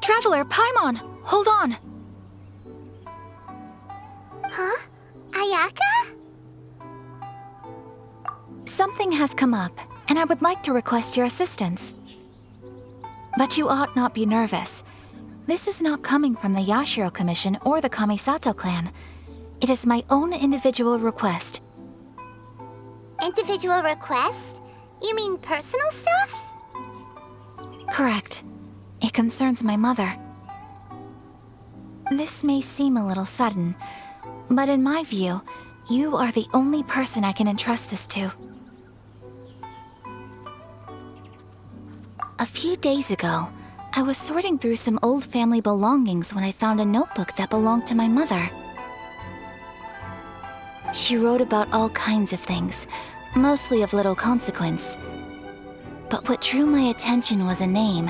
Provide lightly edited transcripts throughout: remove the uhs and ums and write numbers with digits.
Traveler, Paimon! Hold on! Huh? Ayaka? Something has come up, and I would like to request your assistance. But you ought not be nervous. This is not coming from the Yashiro Commission or the Kamisato clan. It is my own individual request. Individual request? You mean personal stuff? Correct. It concerns my mother. This may seem a little sudden, but in my view, you are the only person I can entrust this to. A few days ago, I was sorting through some old family belongings when I found a notebook that belonged to my mother. She wrote about all kinds of things, mostly of little consequence. But what drew my attention was a name.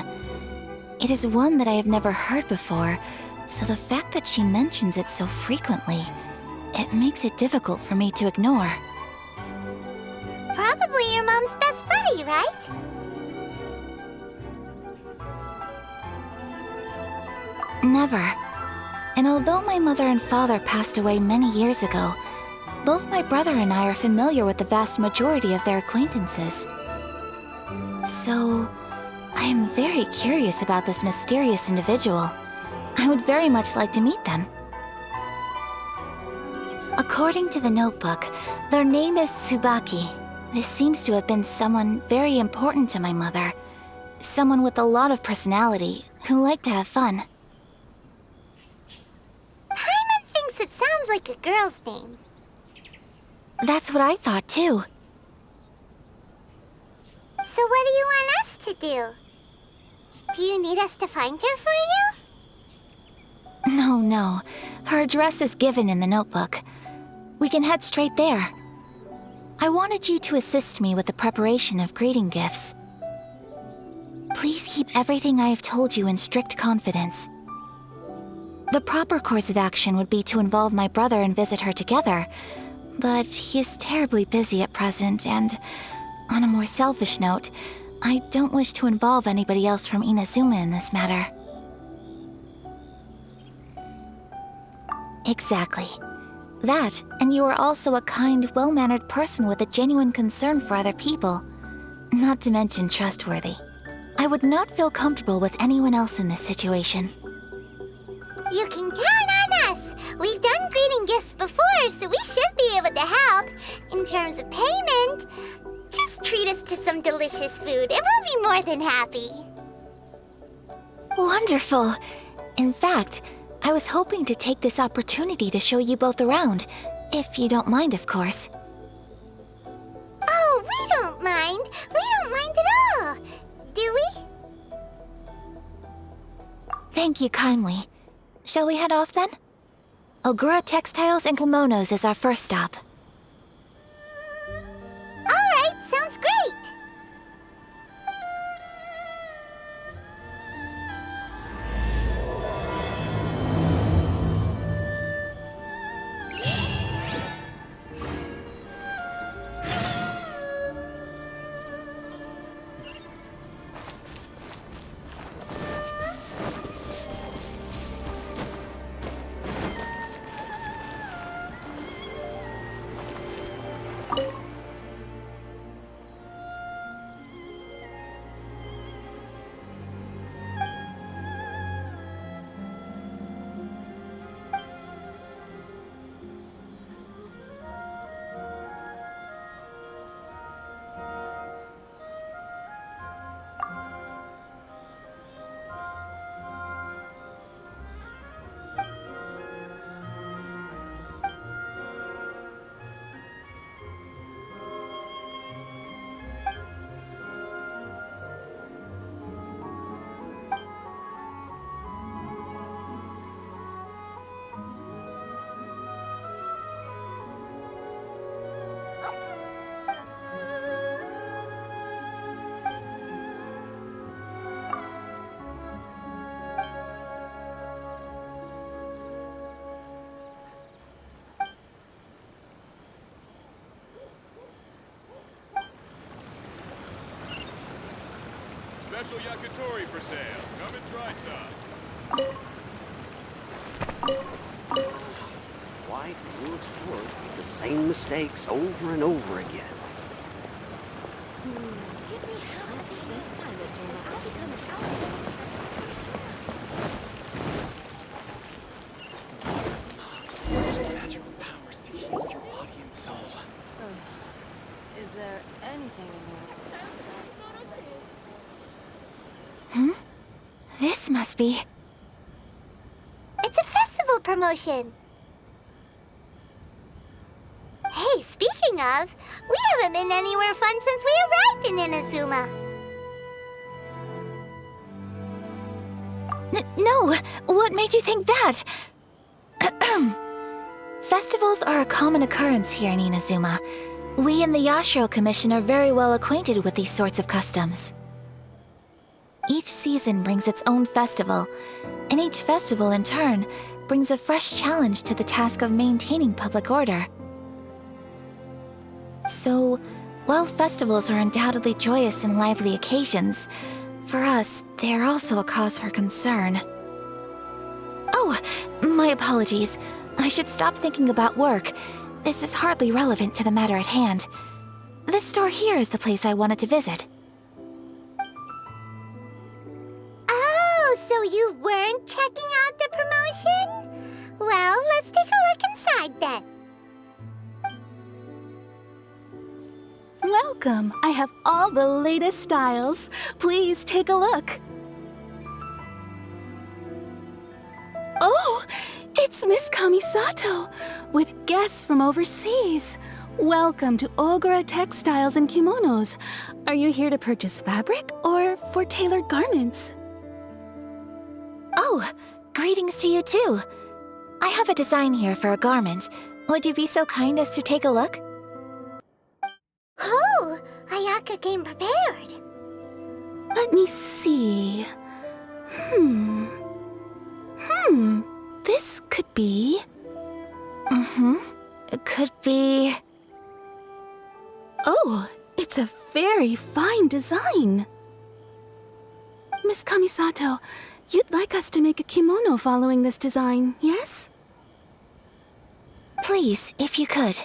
It is one that I have never heard before, so the fact that she mentions it so frequently, it makes it difficult for me to ignore. Probably your mom's best buddy, right? Never. And although my mother and father passed away many years ago, both my brother and I are familiar with the vast majority of their acquaintances. So, I am very curious about this mysterious individual. I would very much like to meet them. According to the notebook, their name is Tsubaki. This seems to have been someone very important to my mother. Someone with a lot of personality, who liked to have fun. Paimon thinks it sounds like a girl's name. That's what I thought too. So what do you want us to do? Do you need us to find her for you? No. Her address is given in the notebook. We can head straight there. I wanted you to assist me with the preparation of greeting gifts. Please keep everything I have told you in strict confidence. The proper course of action would be to involve my brother and visit her together, but he is terribly busy at present, and on a more selfish note, I don't wish to involve anybody else from Inazuma in this matter. Exactly. That, and you are also a kind, well-mannered person with a genuine concern for other people. Not to mention trustworthy. I would not feel comfortable with anyone else in this situation. You can count on us! We've done greeting gifts before, so we should be able to help. In terms of payment, just treat us to some delicious food and we'll be more than happy. Wonderful! In fact, I was hoping to take this opportunity to show you both around, if you don't mind, of course. Oh, we don't mind. We don't mind at all. Do we? Thank you kindly. Shall we head off then? Ogura Textiles and Kimonos is our first stop. All right, sounds great. Special yakitori for sale. Come and try some. Why do new explorers make the same mistakes over and over again? Give me how much this time to turn out. I'll become an outlaw. Magical powers to heal your body and soul. Is there anything in there? This must be... It's a festival promotion. Hey, speaking of, we haven't been anywhere fun since we arrived in Inazuma. No! What made you think that? Festivals are a common occurrence here in Inazuma. We in the Yashiro Commission are very well acquainted with these sorts of customs. Each season brings its own festival, and each festival, in turn, brings a fresh challenge to the task of maintaining public order. So, while festivals are undoubtedly joyous and lively occasions, for us, they are also a cause for concern. Oh, my apologies. I should stop thinking about work. This is hardly relevant to the matter at hand. This store here is the place I wanted to visit. Oh, so you weren't checking out the promotion? Well, let's take a look inside then. Welcome! I have all the latest styles. Please take a look. Oh! It's Miss Kamisato, with guests from overseas. Welcome to Ogura Textiles and Kimonos. Are you here to purchase fabric or for tailored garments? Oh, greetings to you too. I have a design here for a garment. Would you be so kind as to take a look? Oh, Ayaka came prepared. Let me see. This could be... It could be... Oh, it's a very fine design. Miss Kamisato, you'd like us to make a kimono following this design, yes? Please, if you could.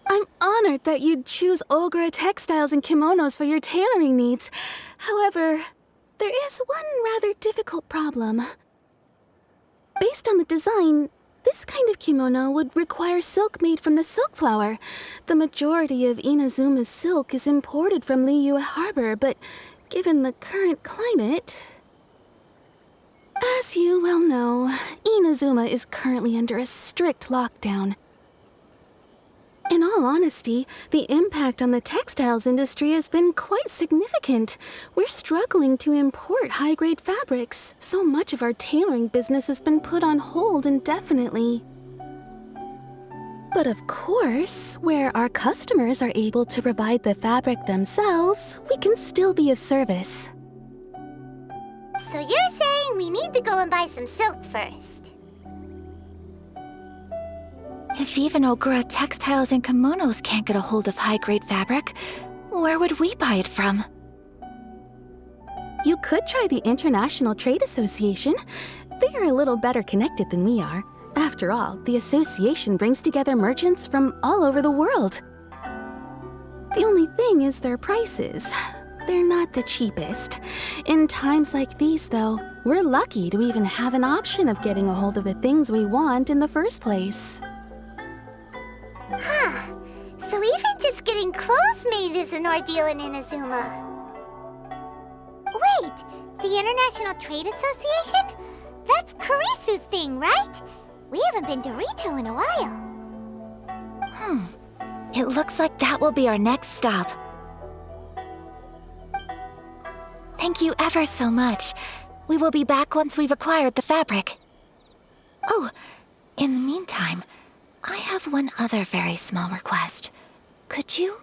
I'm honored that you'd choose Ogura Textiles and Kimonos for your tailoring needs. However, there is one rather difficult problem. Based on the design, this kind of kimono would require silk made from the silk flower. The majority of Inazuma's silk is imported from Liyue Harbor, but given the current climate... As you well know, Inazuma is currently under a strict lockdown. In all honesty, the impact on the textiles industry has been quite significant. We're struggling to import high-grade fabrics. So much of our tailoring business has been put on hold indefinitely. But of course, where our customers are able to provide the fabric themselves, we can still be of service. So you're saying we need to go and buy some silk first? If even Ogura Textiles and Kimonos can't get a hold of high-grade fabric, where would we buy it from? You could try the International Trade Association. They are a little better connected than we are. After all, the association brings together merchants from all over the world. The only thing is their prices. They're not the cheapest. In times like these, though, we're lucky to even have an option of getting a hold of the things we want in the first place. Huh. So even just getting clothes made is an ordeal in Inazuma. Wait, the International Trade Association? That's Kurisu's thing, right? We haven't been to Rito in a while. It looks like that will be our next stop. Thank you ever so much. We will be back once we've acquired the fabric. Oh, in the meantime, I have one other very small request. Could you?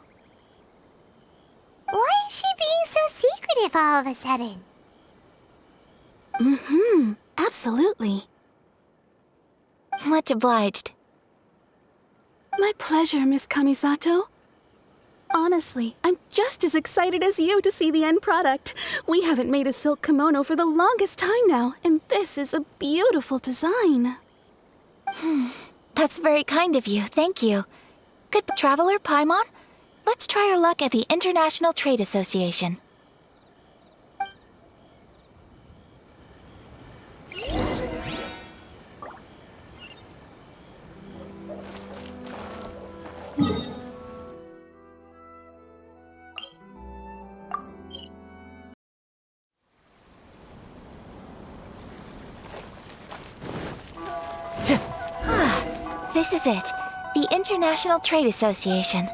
Why is she being so secretive all of a sudden? Absolutely. Much obliged. My pleasure, Miss Kamisato. Honestly, I'm just as excited as you to see the end product. We haven't made a silk kimono for the longest time now, and this is a beautiful design. That's very kind of you, thank you. Good traveler, Paimon. Let's try our luck at the International Trade Association. This is it. The International Trade Association.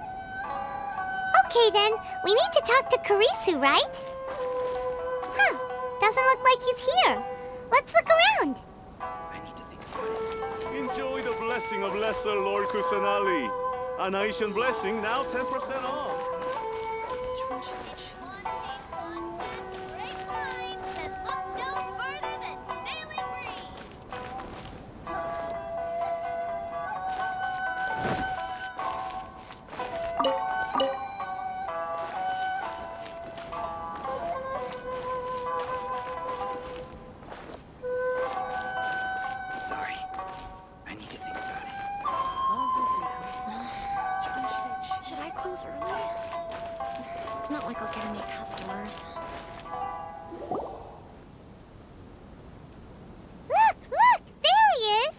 Okay then, we need to talk to Kurisu, right? Huh, doesn't look like he's here. Let's look around. I need to think about it. Enjoy the blessing of Lesser Lord Kusanali. An Aishan blessing, now 10% off. Sorry. I need to think about it. Should I close early? It's not like I'll get any customers. Look, there he is.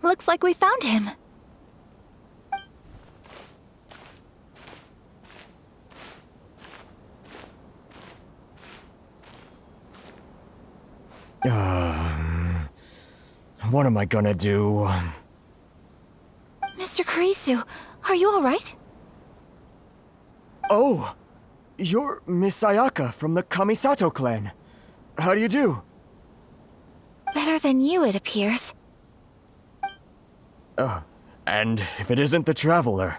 Looks like we found him. What am I gonna do? Mr. Kurisu, are you alright? Oh! You're Miss Аяка from the Kamisato clan. How do you do? Better than you, it appears. And if it isn't the Traveler,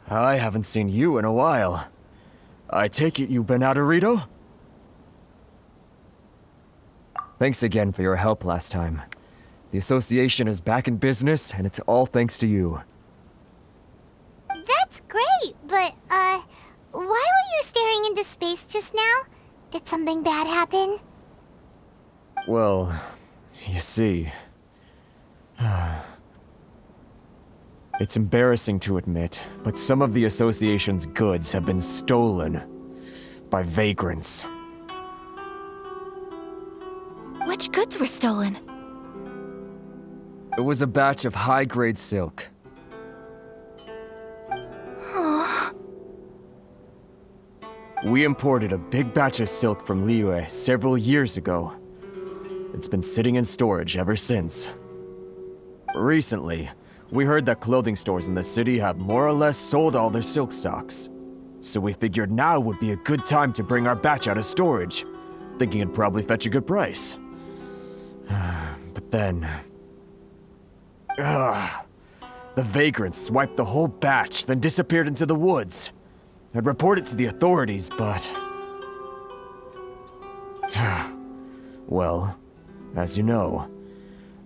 I haven't seen you in a while. I take it you've been out of Rito? Thanks again for your help last time. The association is back in business, and it's all thanks to you. That's great, but, why were you staring into space just now? Did something bad happen? Well, you see... It's embarrassing to admit, but some of the association's goods have been stolen by vagrants. Which goods were stolen? It was a batch of high-grade silk. We imported a big batch of silk from Liyue several years ago. It's been sitting in storage ever since. Recently, we heard that clothing stores in the city have more or less sold all their silk stocks. So we figured now would be a good time to bring our batch out of storage, thinking it'd probably fetch a good price. But then... the vagrants swiped the whole batch, then disappeared into the woods. I'd reported to the authorities, but... Well, as you know,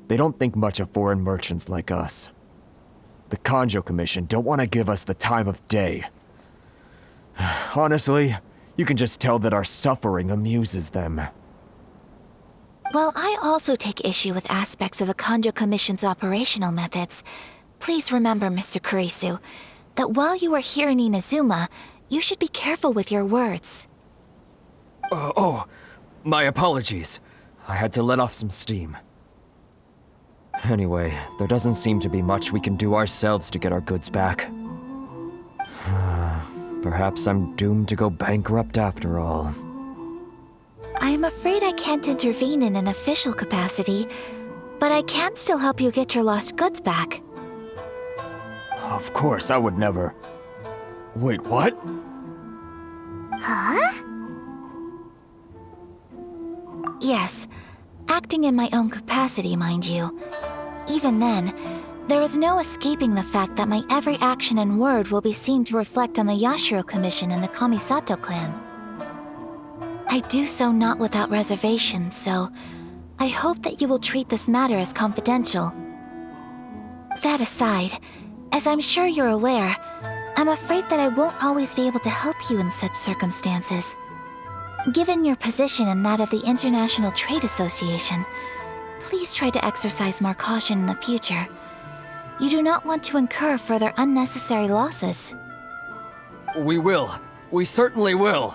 they don't think much of foreign merchants like us. The Kanjo Commission don't want to give us the time of day. Honestly, you can just tell that our suffering amuses them. Well, I also take issue with aspects of the Kanjo Commission's operational methods. Please remember, Mr. Kurisu, that while you are here in Inazuma, you should be careful with your words. My apologies. I had to let off some steam. Anyway, there doesn't seem to be much we can do ourselves to get our goods back. Perhaps I'm doomed to go bankrupt after all. I am afraid I can't intervene in an official capacity, but I can still help you get your lost goods back. Of course, I would never... Wait, what? Huh? Yes, acting in my own capacity, mind you. Even then, there is no escaping the fact that my every action and word will be seen to reflect on the Yashiro Commission and the Kamisato clan. I do so not without reservation, so I hope that you will treat this matter as confidential. That aside, as I'm sure you're aware, I'm afraid that I won't always be able to help you in such circumstances. Given your position and that of the International Trade Association, please try to exercise more caution in the future. You do not want to incur further unnecessary losses. We will. We certainly will.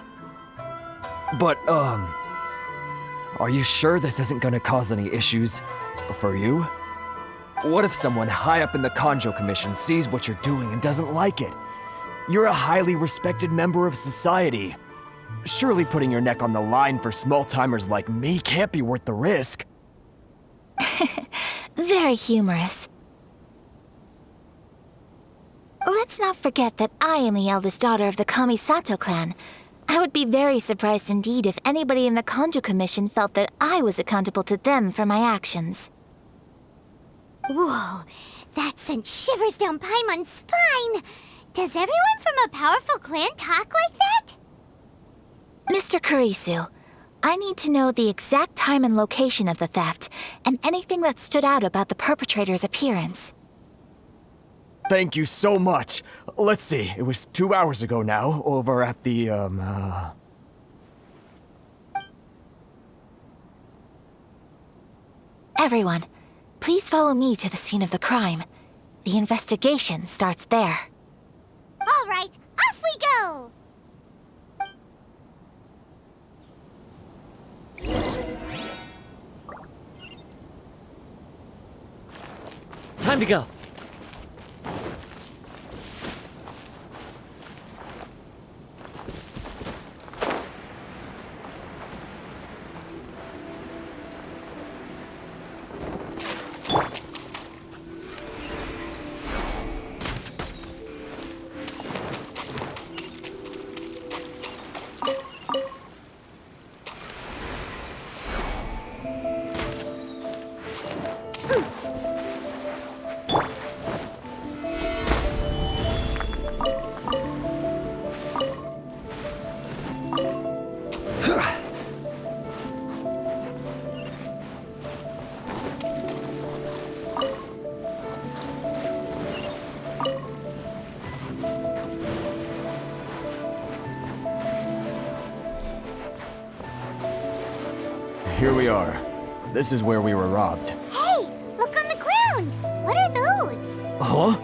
But, are you sure this isn't gonna cause any issues for you? What if someone high up in the Kanjo Commission sees what you're doing and doesn't like it? You're a highly respected member of society. Surely putting your neck on the line for small-timers like me can't be worth the risk. Very humorous. Let's not forget that I am the eldest daughter of the Kamisato clan. I would be very surprised indeed if anybody in the Kanjo Commission felt that I was accountable to them for my actions. Whoa, that sent shivers down Paimon's spine! Does everyone from a powerful clan talk like that? Mr. Kurisu, I need to know the exact time and location of the theft, and anything that stood out about the perpetrator's appearance. Thank you so much. Let's see, it was 2 hours ago now, over at the, Everyone, please follow me to the scene of the crime. The investigation starts there. All right, off we go! Time to go. Here we are. This is where we were robbed. Hey, look on the ground! What are those? Huh?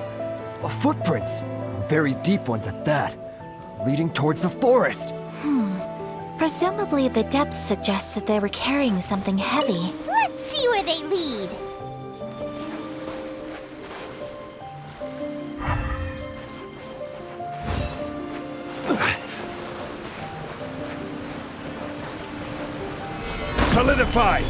Footprints. Very deep ones at that. Leading towards the forest. Presumably the depth suggests that they were carrying something heavy. Let's see where they lead. Solidify!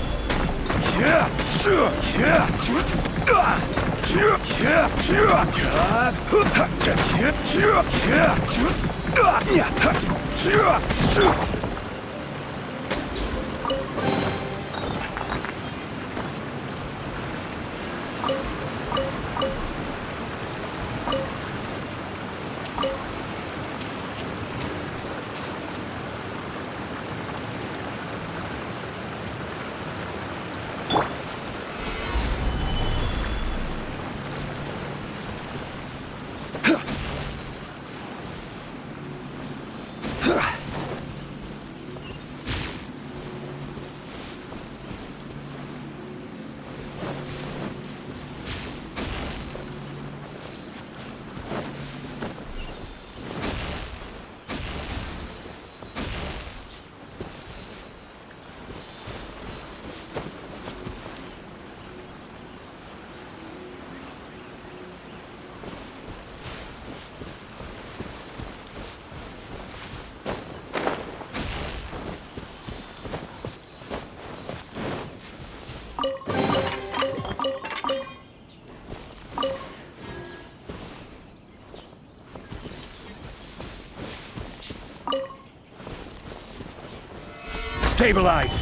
Stabilize!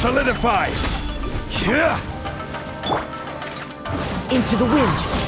Solidify! Yeah! Into the wind.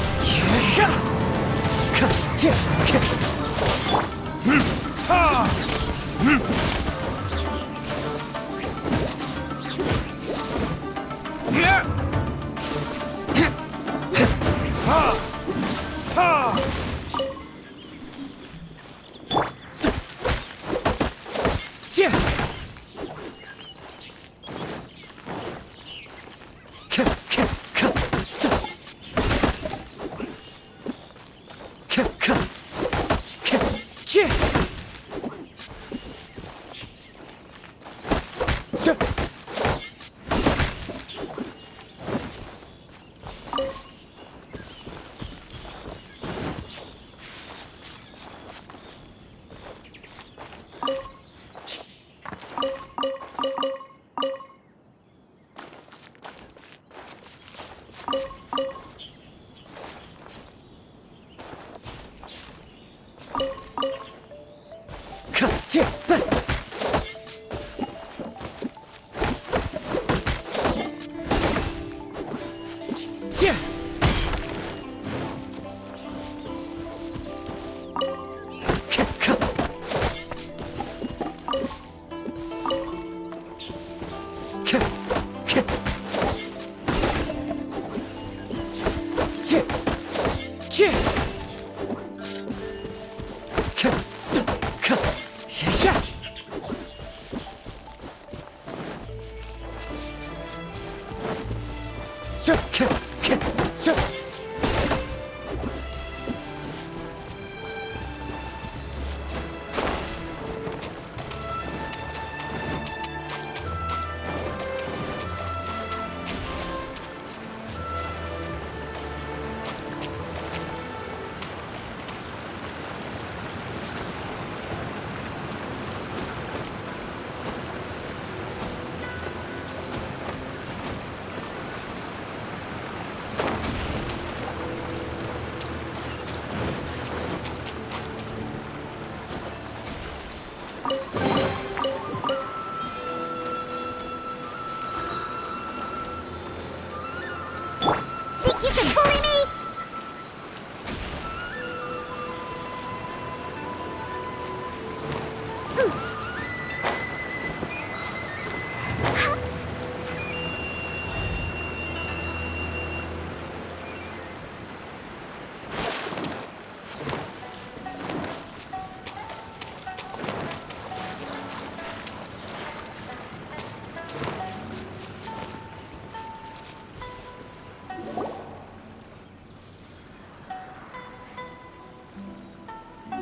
Think you can bully me?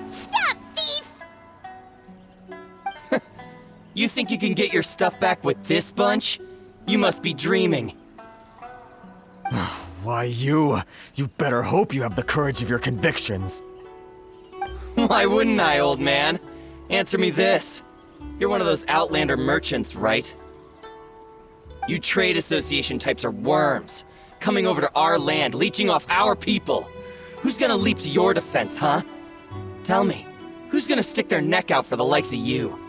Stop, thief! You think you can get your stuff back with this bunch? You must be dreaming. Why, you better hope you have the courage of your convictions. Why wouldn't I, old man? Answer me this. You're one of those Outlander merchants, right? You trade association types are worms, coming over to our land, leeching off our people. Who's gonna leap to your defense, huh? Tell me, who's gonna stick their neck out for the likes of you?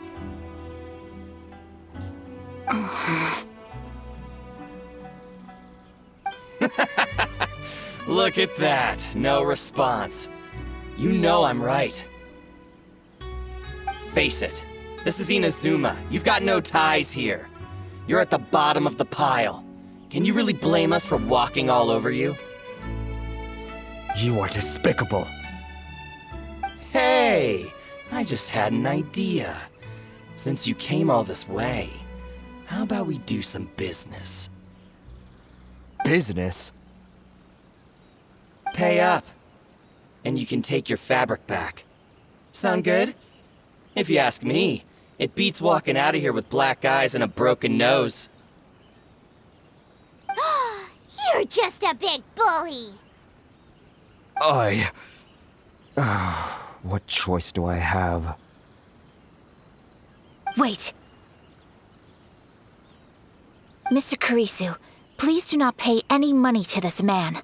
Look at that, no response. You know I'm right. Face it, this is Inazuma. You've got no ties here. You're at the bottom of the pile. Can you really blame us for walking all over you? You are despicable. Hey, I just had an idea. Since you came all this way, how about we do some business? Business? Pay up, and you can take your fabric back. Sound good? If you ask me, it beats walking out of here with black eyes and a broken nose. You're just a big bully! What choice do I have? Wait. Mr. Kurisu, please do not pay any money to this man.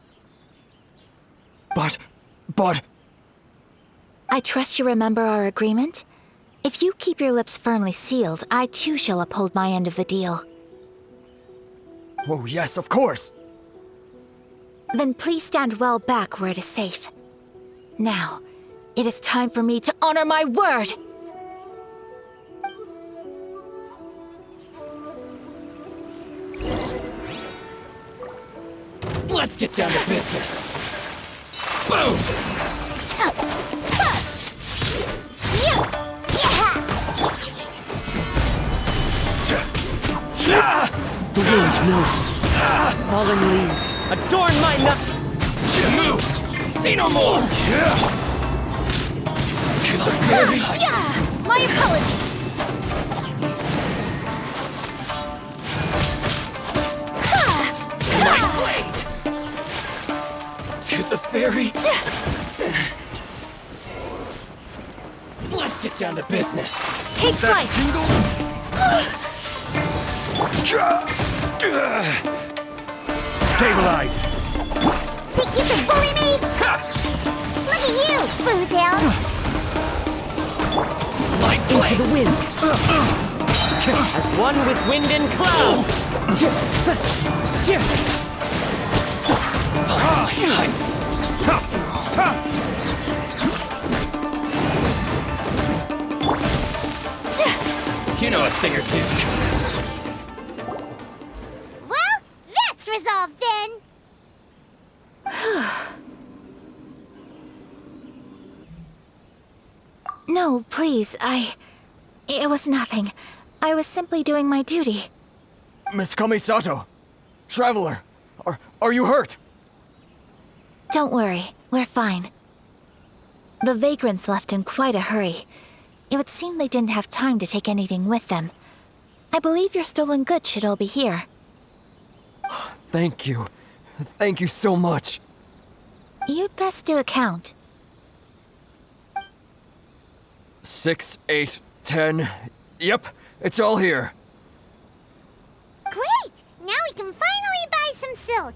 But... I trust you remember our agreement? If you keep your lips firmly sealed, I too shall uphold my end of the deal. Oh, yes, of course. Then please stand well back where it is safe. Now, it is time for me to honor my word! Let's get down to business. Boom! The wind knows me. Fallen leaves adorn my nut. Move! Say no more! My apologies! Night blade! To the fairy! Let's get down to business. Take flight! Stabilize! Think you can bully me? Look at you, Boozle! Light Into blade! the wind. As one with wind and cloud. You know a thing or two. Well, that's resolved then. No, please, It was nothing. I was simply doing my duty. Miss Kamisato! Traveler! Are you hurt? Don't worry, we're fine. The vagrants left in quite a hurry. It would seem they didn't have time to take anything with them. I believe your stolen goods should all be here. Thank you. Thank you so much. You'd best do a count. 6, 8, 10. Yep, it's all here. Great! Now we can finally buy some silk.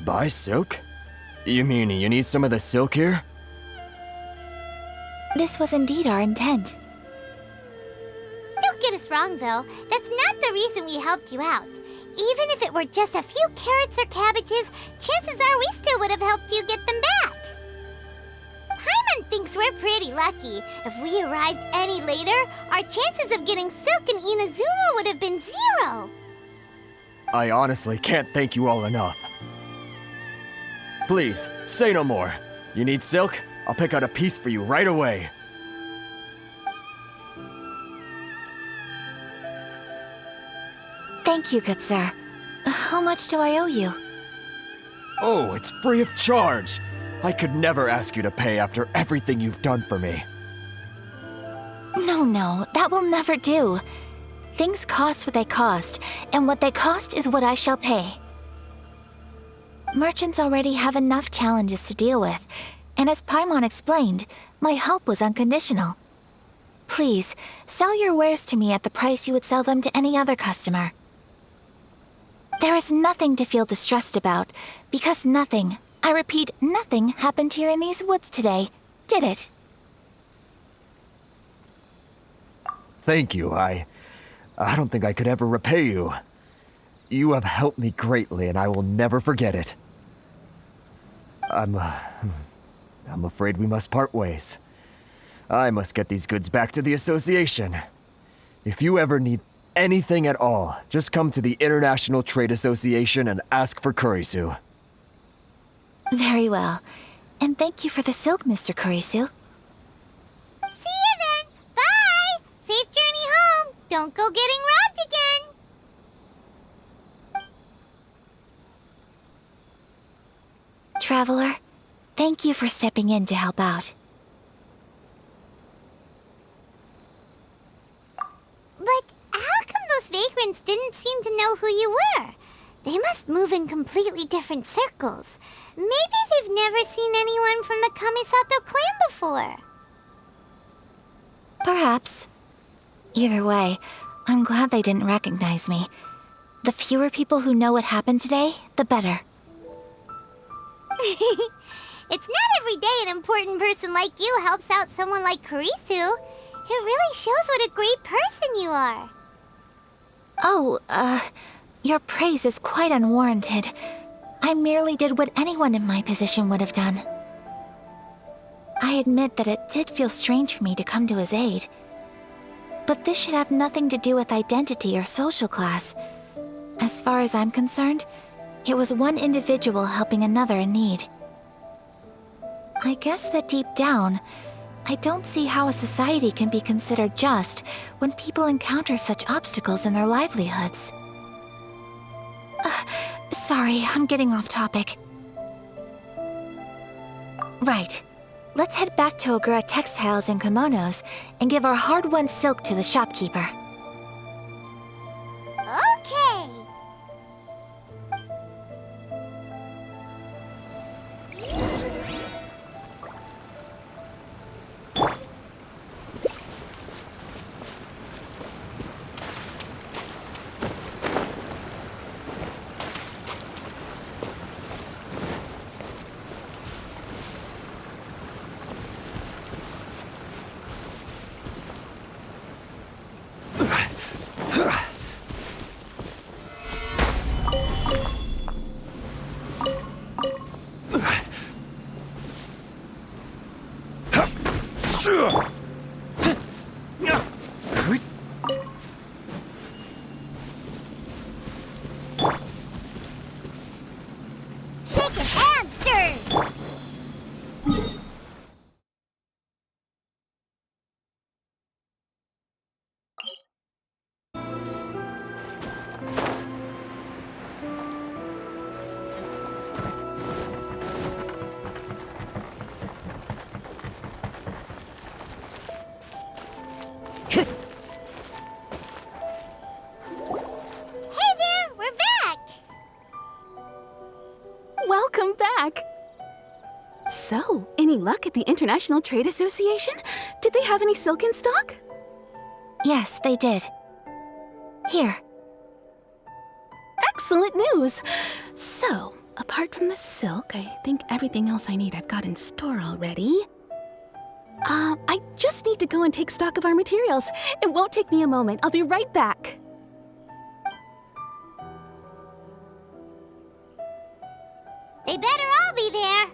Buy silk? You mean you need some of the silk here? This was indeed our intent. Don't get us wrong, though. That's not the reason we helped you out. Even if it were just a few carrots or cabbages, chances are we still would have helped you get them back. Paimon thinks we're pretty lucky. If we arrived any later, our chances of getting silk in Inazuma would have been 0. I honestly can't thank you all enough. Please, say no more. You need silk? I'll pick out a piece for you right away. Thank you, good sir. How much do I owe you? Oh, it's free of charge. I could never ask you to pay after everything you've done for me. No, that will never do. Things cost what they cost, and what they cost is what I shall pay. Merchants already have enough challenges to deal with, and as Paimon explained, my help was unconditional. Please, sell your wares to me at the price you would sell them to any other customer. There is nothing to feel distressed about, because nothing, I repeat, nothing happened here in these woods today, did it? Thank you. I don't think I could ever repay you. You have helped me greatly, and I will never forget it. I'm afraid we must part ways. I must get these goods back to the association. If you ever need anything at all, just come to the International Trade Association and ask for Kurisu. Very well. And thank you for the silk, Mr. Kurisu. See you then! Bye! Safe journey home! Don't go getting robbed again! Traveler, thank you for stepping in to help out. But how come those vagrants didn't seem to know who you were? They must move in completely different circles. Maybe they've never seen anyone from the Kamisato clan before. Perhaps. Either way, I'm glad they didn't recognize me. The fewer people who know what happened today, the better. It's not every day an important person like you helps out someone like Kurisu. It really shows what a great person you are. Oh, Your praise is quite unwarranted. I merely did what anyone in my position would have done. I admit that it did feel strange for me to come to his aid. But this should have nothing to do with identity or social class. As far as I'm concerned, it was one individual helping another in need. I guess that deep down, I don't see how a society can be considered just when people encounter such obstacles in their livelihoods. Sorry, I'm getting off topic. Right. Let's head back to Ogura Textiles and Kimonos and give our hard-won silk to the shopkeeper. Okay. Shake a hamster! Hey there, we're back! Welcome back! So, any luck at the International Trade Association? Did they have any silk in stock? Yes, they did. Here. Excellent news! So, apart from the silk, I think everything else I need I've got in store already. I just need to go and take stock of our materials. It won't take me a moment. I'll be right back. They better all be there.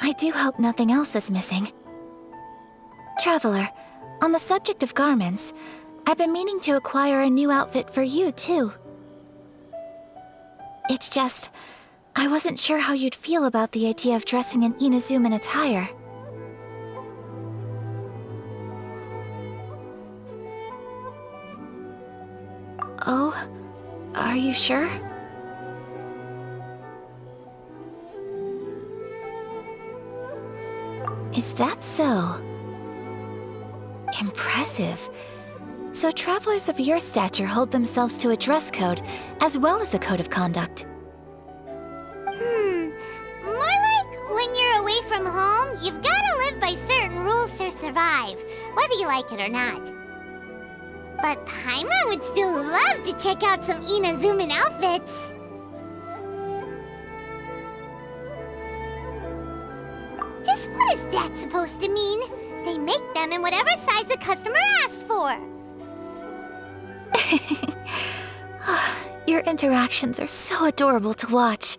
I do hope nothing else is missing. Traveler, on the subject of garments, I've been meaning to acquire a new outfit for you, too. It's just, I wasn't sure how you'd feel about the idea of dressing in Inazuman attire. Oh, are you sure? Is that so? Impressive. So travelers of your stature hold themselves to a dress code, as well as a code of conduct. More like when you're away from home, you've gotta live by certain rules to survive, whether you like it or not. But Paimon would still love to check out some Inazuman outfits. Just what is that supposed to mean? They make them in whatever size the customer asks for. Your interactions are so adorable to watch.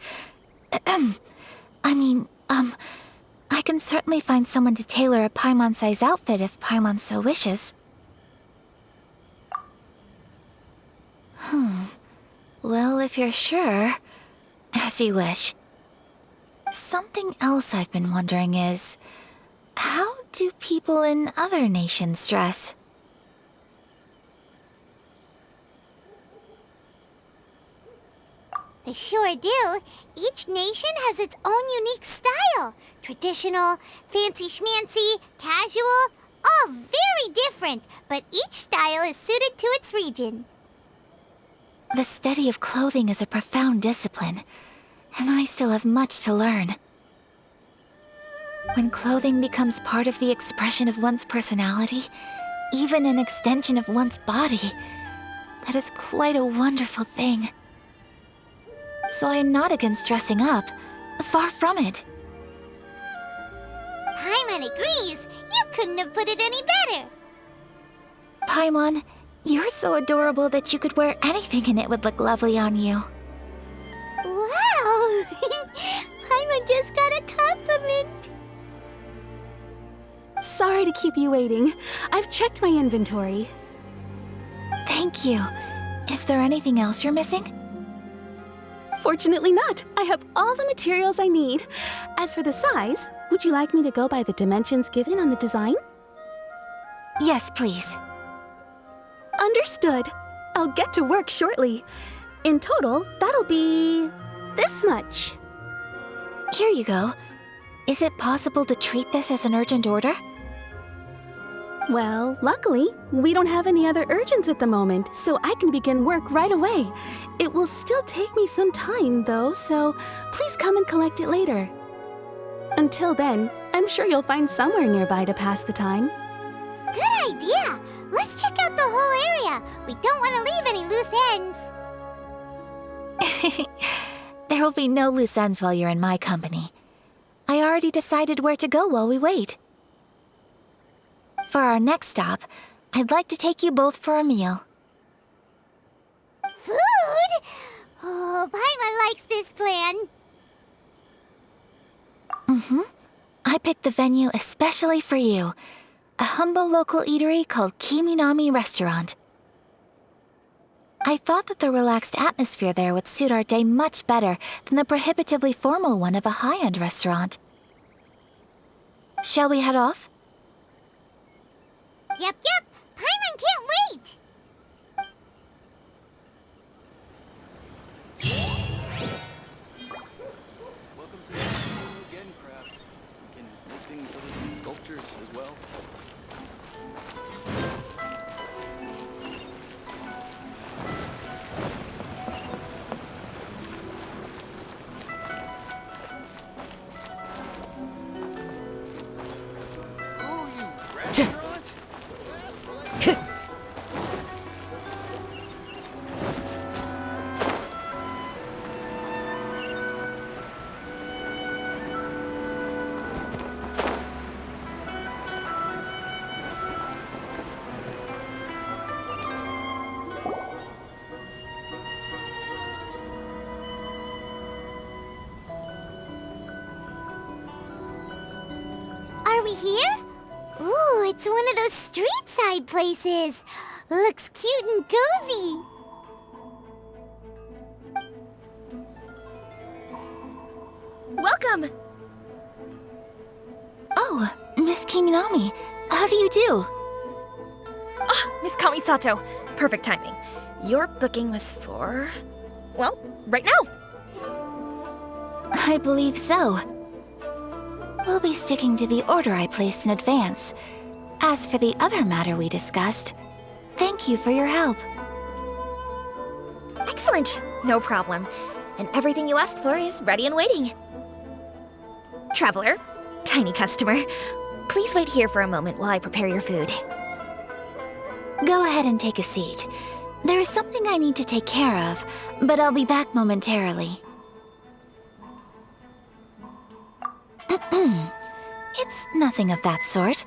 I can certainly find someone to tailor a Paimon-size outfit if Paimon so wishes. Well, if you're sure, as you wish. Something else I've been wondering is, how do people in other nations dress? They sure do. Each nation has its own unique style. Traditional, fancy schmancy, casual, all very different, but each style is suited to its region. The study of clothing is a profound discipline, and I still have much to learn. When clothing becomes part of the expression of one's personality, even an extension of one's body, that is quite a wonderful thing. So I am not against dressing up. Far from it. Paimon agrees. You couldn't have put it any better. Paimon, You're so adorable that you could wear anything and it would look lovely on you. Wow! Paimon just got a compliment. Sorry to keep you waiting. I've checked my inventory. Thank you. Is there anything else you're missing? Fortunately not. I have all the materials I need. As for the size, would you like me to go by the dimensions given on the design? Yes, please. Understood. I'll get to work shortly. In total, that'll be this much. Here you go. Is it possible to treat this as an urgent order? Well, luckily, we don't have any other urgents at the moment, so I can begin work right away. It will still take me some time, though, so please come and collect it later. Until then, I'm sure you'll find somewhere nearby to pass the time. Good idea! Let's check out the whole area. We don't want to leave any loose ends. There will be no loose ends while you're in my company. I already decided where to go while we wait. For our next stop, I'd like to take you both for a meal. Food? Oh, Paimon likes this plan. I picked the venue especially for you. A humble local eatery called Kiminami Restaurant. I thought that the relaxed atmosphere there would suit our day much better than the prohibitively formal one of a high-end restaurant. Shall we head off? Yep. Paimon can't wait! Welcome to the Gen Crafts. You can make things other than sculptures as well. Oh, you restaurant? Are we here? Ooh, it's one of those street-side places. Looks cute and cozy. Welcome! Oh, Miss Kiminami, how do you do? Miss Kamisato, perfect timing. Your booking was for... well, right now. I believe so. We'll be sticking to the order I placed in advance. As for the other matter we discussed, thank you for your help. Excellent, no problem. And everything you asked for is ready and waiting. Traveler, tiny customer, please wait here for a moment while I prepare your food. Go ahead and take a seat. There is something I need to take care of, but I'll be back momentarily. It's nothing of that sort.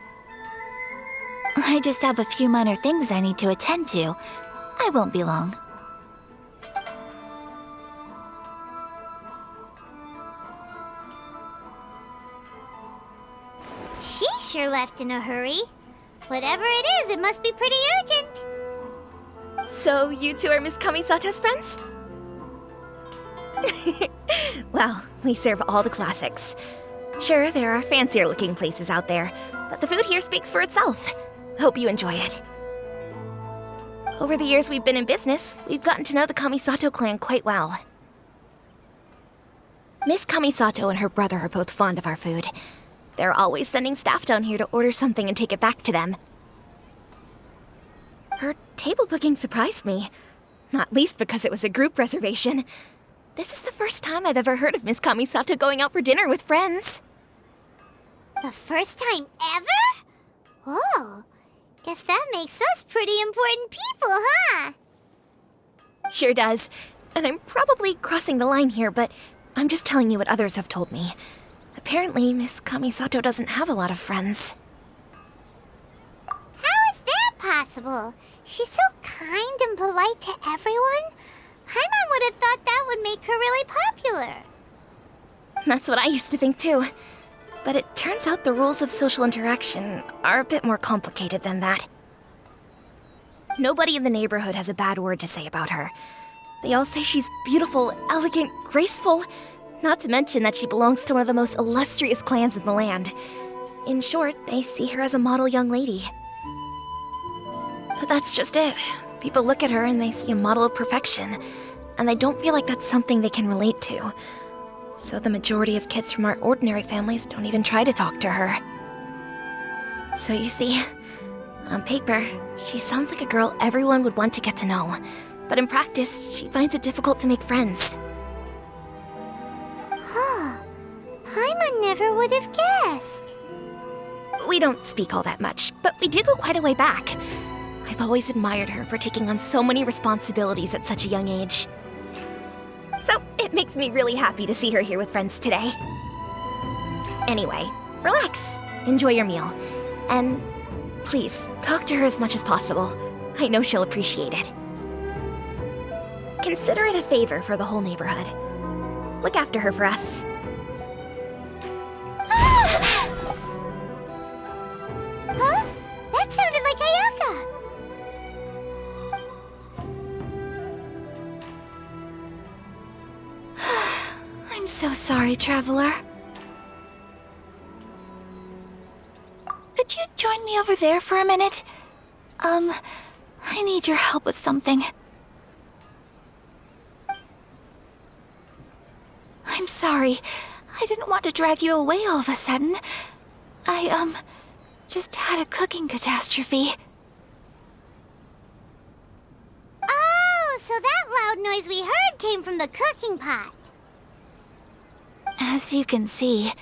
I just have a few minor things I need to attend to. I won't be long. She sure left in a hurry. Whatever it is, it must be pretty urgent. So you two are Miss Kamisato's friends? Well, we serve all the classics. Sure, there are fancier looking places out there, but the food here speaks for itself. Hope you enjoy it. Over the years we've been in business, we've gotten to know the Kamisato clan quite well. Miss Kamisato and her brother are both fond of our food. They're always sending staff down here to order something and take it back to them. Her table booking surprised me, not least because it was a group reservation. This is the first time I've ever heard of Miss Kamisato going out for dinner with friends. The first time ever? Oh, guess that makes us pretty important people, huh? Sure does. And I'm probably crossing the line here, but I'm just telling you what others have told me. Apparently, Miss Kamisato doesn't have a lot of friends. How is that possible? She's so kind and polite to everyone? Paimon would have thought that would make her really popular. That's what I used to think too. But it turns out the rules of social interaction are a bit more complicated than that. Nobody in the neighborhood has a bad word to say about her. They all say she's beautiful, elegant, graceful, not to mention that she belongs to one of the most illustrious clans in the land. In short, they see her as a model young lady. But that's just it. People look at her and they see a model of perfection, and they don't feel like that's something they can relate to. So the majority of kids from our ordinary families don't even try to talk to her. So you see, on paper, she sounds like a girl everyone would want to get to know. But in practice, she finds it difficult to make friends. Huh. Paimon never would have guessed. We don't speak all that much, but we do go quite a way back. I've always admired her for taking on so many responsibilities at such a young age. So it makes me really happy to see her here with friends today. Anyway, relax, enjoy your meal, and please talk to her as much as possible. I know she'll appreciate it. Consider it a favor for the whole neighborhood. Look after her for us. Huh? That sounded like Аяка! I'm so sorry, Traveler. Could you join me over there for a minute? I need your help with something. I'm sorry. I didn't want to drag you away all of a sudden. I, just had a cooking catastrophe. Oh, so that loud noise we heard came from the cooking pot. As you can see,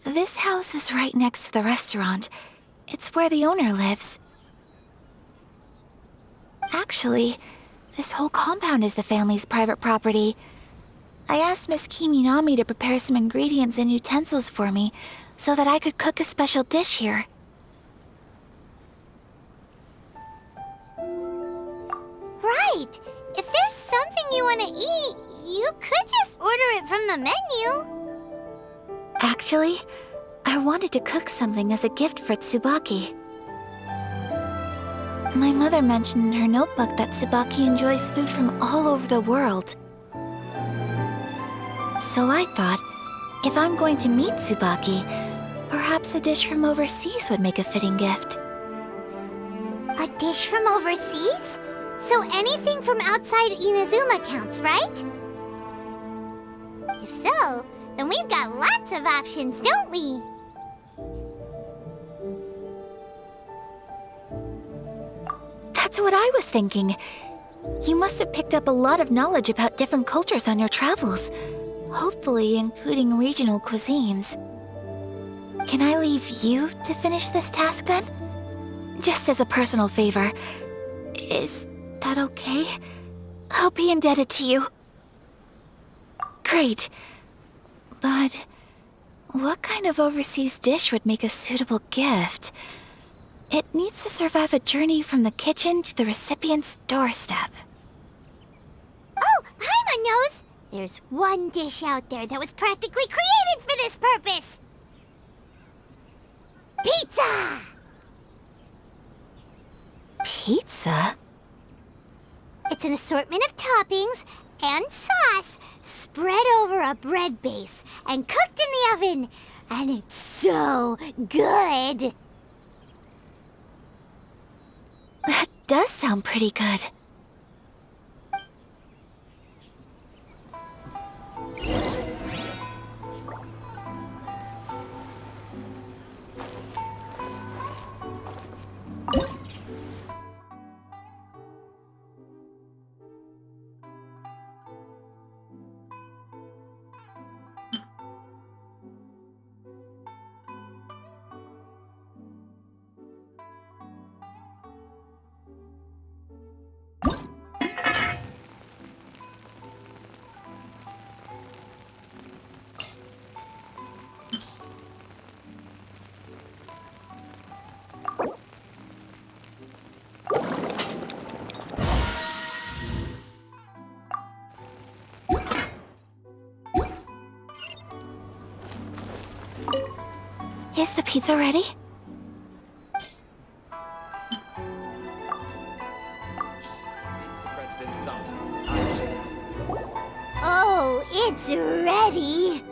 this house is right next to the restaurant. It's where the owner lives. Actually, this whole compound is the family's private property. I asked Miss Kiminami to prepare some ingredients and utensils for me so that I could cook a special dish here. Right! If there's something you want to eat, you could just order it from the menu. Actually, I wanted to cook something as a gift for Tsubaki. My mother mentioned in her notebook that Tsubaki enjoys food from all over the world. So I thought, if I'm going to meet Tsubaki, perhaps a dish from overseas would make a fitting gift. A dish from overseas? So anything from outside Inazuma counts, right? If so, then we've got lots of options, don't we? That's what I was thinking. You must have picked up a lot of knowledge about different cultures on your travels, hopefully including regional cuisines. Can I leave you to finish this task then? Just as a personal favor. Is that okay? I'll be indebted to you. Great. But what kind of overseas dish would make a suitable gift? It needs to survive a journey from the kitchen to the recipient's doorstep. Oh, Paimon knows! There's one dish out there that was practically created for this purpose! Pizza! Pizza? It's an assortment of toppings and sauce spread over a bread base and cooked in the oven. And it's so good! That does sound pretty good. Is the pizza ready? To President Sung. Oh, it's ready.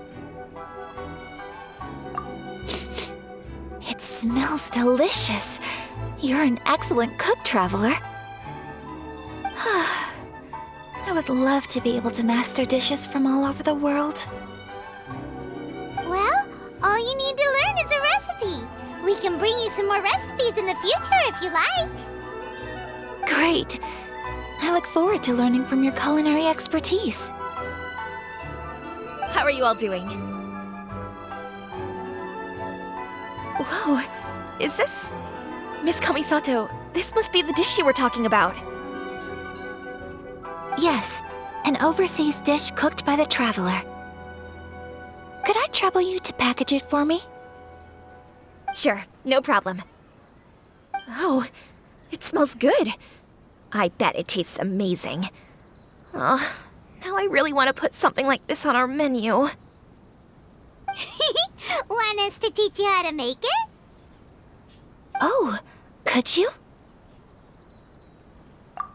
It smells delicious. You're an excellent cook, Traveler. I would love to be able to master dishes from all over the world. Well, all you need to learn is a recipe. We can bring you some more recipes in the future if you like. Great. I look forward to learning from your culinary expertise. How are you all doing? Whoa, is this... Miss Kamisato, this must be the dish you were talking about. Yes, an overseas dish cooked by the Traveler. Could I trouble you to package it for me? Sure, no problem. Oh, it smells good. I bet it tastes amazing. Oh, now I really want to put something like this on our menu. Want us to teach you how to make it? Oh, could you?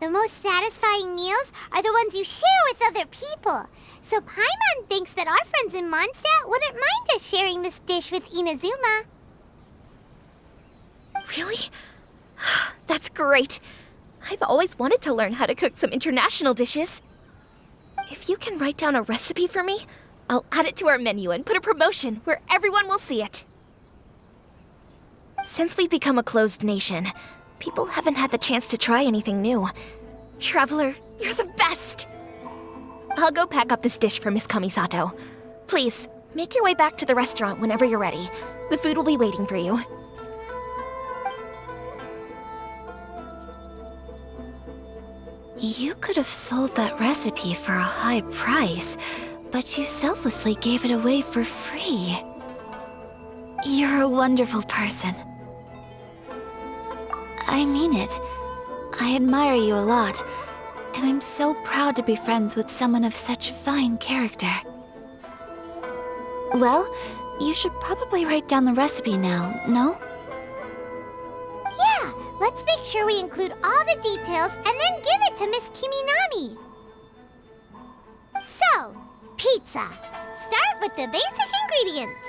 The most satisfying meals are the ones you share with other people. So Paimon thinks that our friends in Mondstadt wouldn't mind us sharing this dish with Inazuma. Really? That's great. I've always wanted to learn how to cook some international dishes. If you can write down a recipe for me, I'll add it to our menu and put a promotion where everyone will see it. Since we've become a closed nation, people haven't had the chance to try anything new. Traveler, you're the best! I'll go pack up this dish for Miss Kamisato. Please, make your way back to the restaurant whenever you're ready. The food will be waiting for you. You could have sold that recipe for a high price, but you selflessly gave it away for free. You're a wonderful person. I mean it. I admire you a lot, and I'm so proud to be friends with someone of such fine character. Well, you should probably write down the recipe now, no? Yeah, let's make sure we include all the details and then give it to Miss Kiminami. So, pizza. Start with the basic ingredients.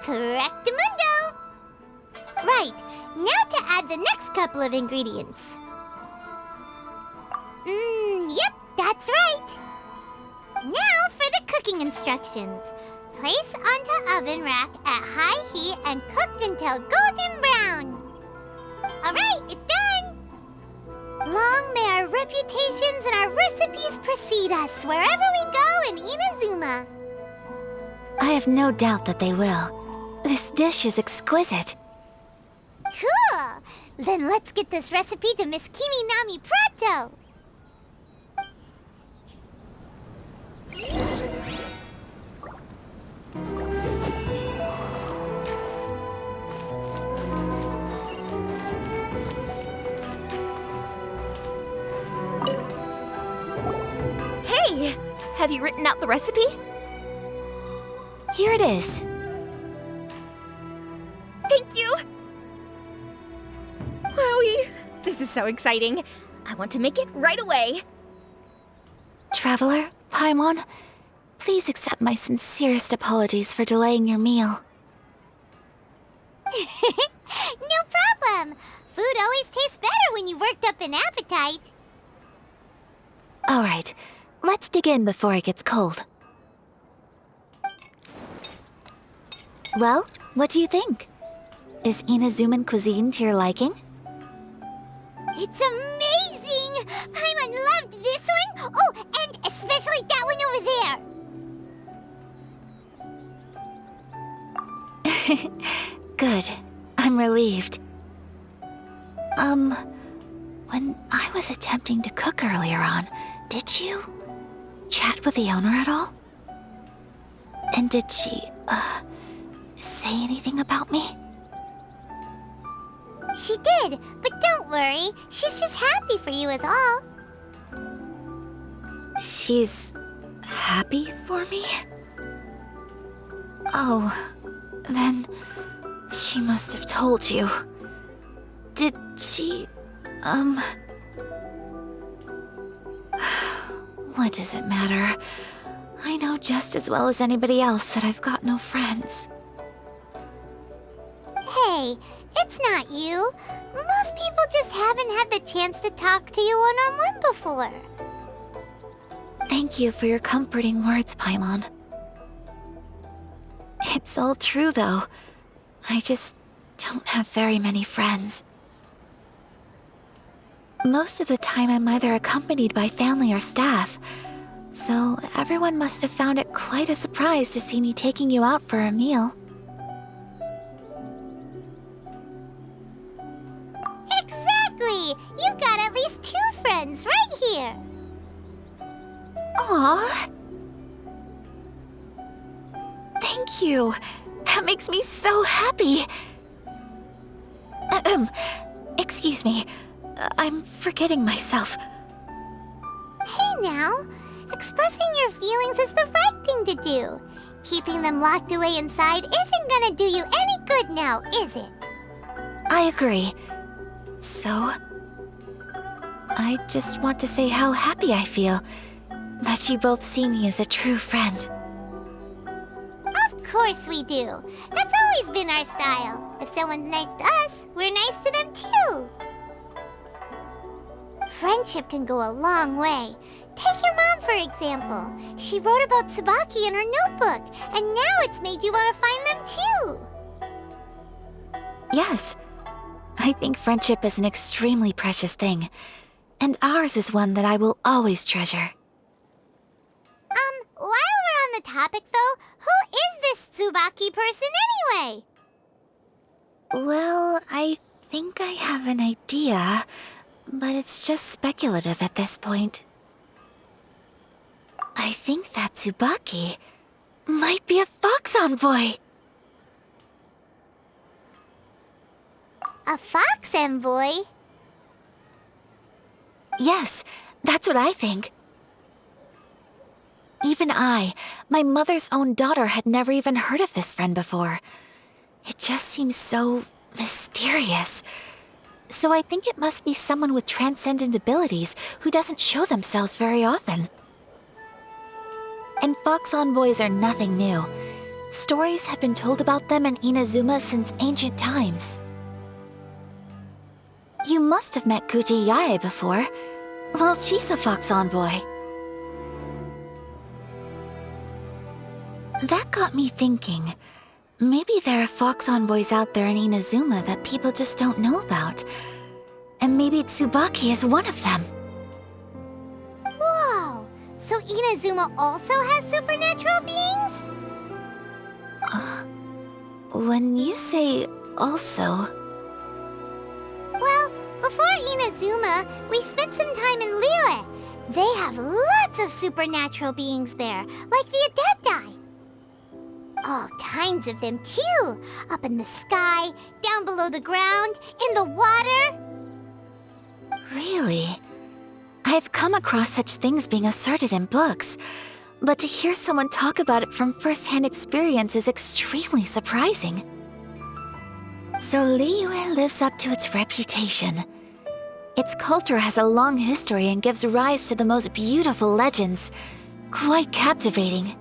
Correctamundo! Right, now to add the next couple of ingredients. Yep, that's right. Now for the cooking instructions. Place onto oven rack at high heat and cooked until golden brown. Alright, it's done! Long may our reputations and our recipes precede us wherever we go in Inazuma. I have no doubt that they will. This dish is exquisite. Cool! Then let's get this recipe to Miss Kiminami pronto! Hey! Have you written out the recipe? Here it is. Thank you! Wowie! This is so exciting. I want to make it right away. Traveler, Paimon, please accept my sincerest apologies for delaying your meal. No problem! Food always tastes better when you've worked up an appetite. All right, let's dig in before it gets cold. Well, what do you think? Is Inazuman cuisine to your liking? It's amazing! Paimon loved this one! Oh, and especially that one over there! Good. I'm relieved. When I was attempting to cook earlier on, did you chat with the owner at all? And did she, say anything about me? She did, but don't worry. She's just happy for you is all. She's happy for me? Oh, then she must have told you. Did she, What does it matter? I know just as well as anybody else that I've got no friends. Hey, it's not you. Most people just haven't had the chance to talk to you one-on-one before. Thank you for your comforting words, Paimon. It's all true, though. I just don't have very many friends. Most of the time I'm either accompanied by family or staff, so everyone must have found it quite a surprise to see me taking you out for a meal. Exactly! You've got at least 2 friends right here. Aww. Thank you. That makes me so happy. Excuse me. I'm forgetting myself. Hey now, expressing your feelings is the right thing to do. Keeping them locked away inside isn't gonna do you any good now, is it? I agree. So, I just want to say how happy I feel that you both see me as a true friend. Of course we do. That's always been our style. If someone's nice to us, we're nice to them too. Friendship can go a long way. Take your mom, for example. She wrote about Tsubaki in her notebook, and now it's made you want to find them too. Yes, I think friendship is an extremely precious thing, and ours is one that I will always treasure. While we're on the topic though, who is this Tsubaki person anyway? Well, I think I have an idea, but it's just speculative at this point. I think that Tsubaki might be a fox envoy. A fox envoy? Yes, that's what I think. Even I, my mother's own daughter, had never even heard of this friend before. It just seems so mysterious. So I think it must be someone with transcendent abilities who doesn't show themselves very often. And fox envoys are nothing new. Stories have been told about them in Inazuma since ancient times. You must have met Kuji Yae before. Well, she's a fox envoy. That got me thinking. Maybe there are fox envoys out there in Inazuma that people just don't know about. And maybe Tsubaki is one of them. Whoa! So Inazuma also has supernatural beings? When you say also... Well, before Inazuma, we spent some time in Liyue. They have lots of supernatural beings there, like the Adepti. All kinds of them too. Up in the sky, down below the ground, in the water. Really? I've come across such things being asserted in books, but to hear someone talk about it from first-hand experience is extremely surprising. So Liyue lives up to its reputation. Its culture has a long history and gives rise to the most beautiful legends. Quite captivating.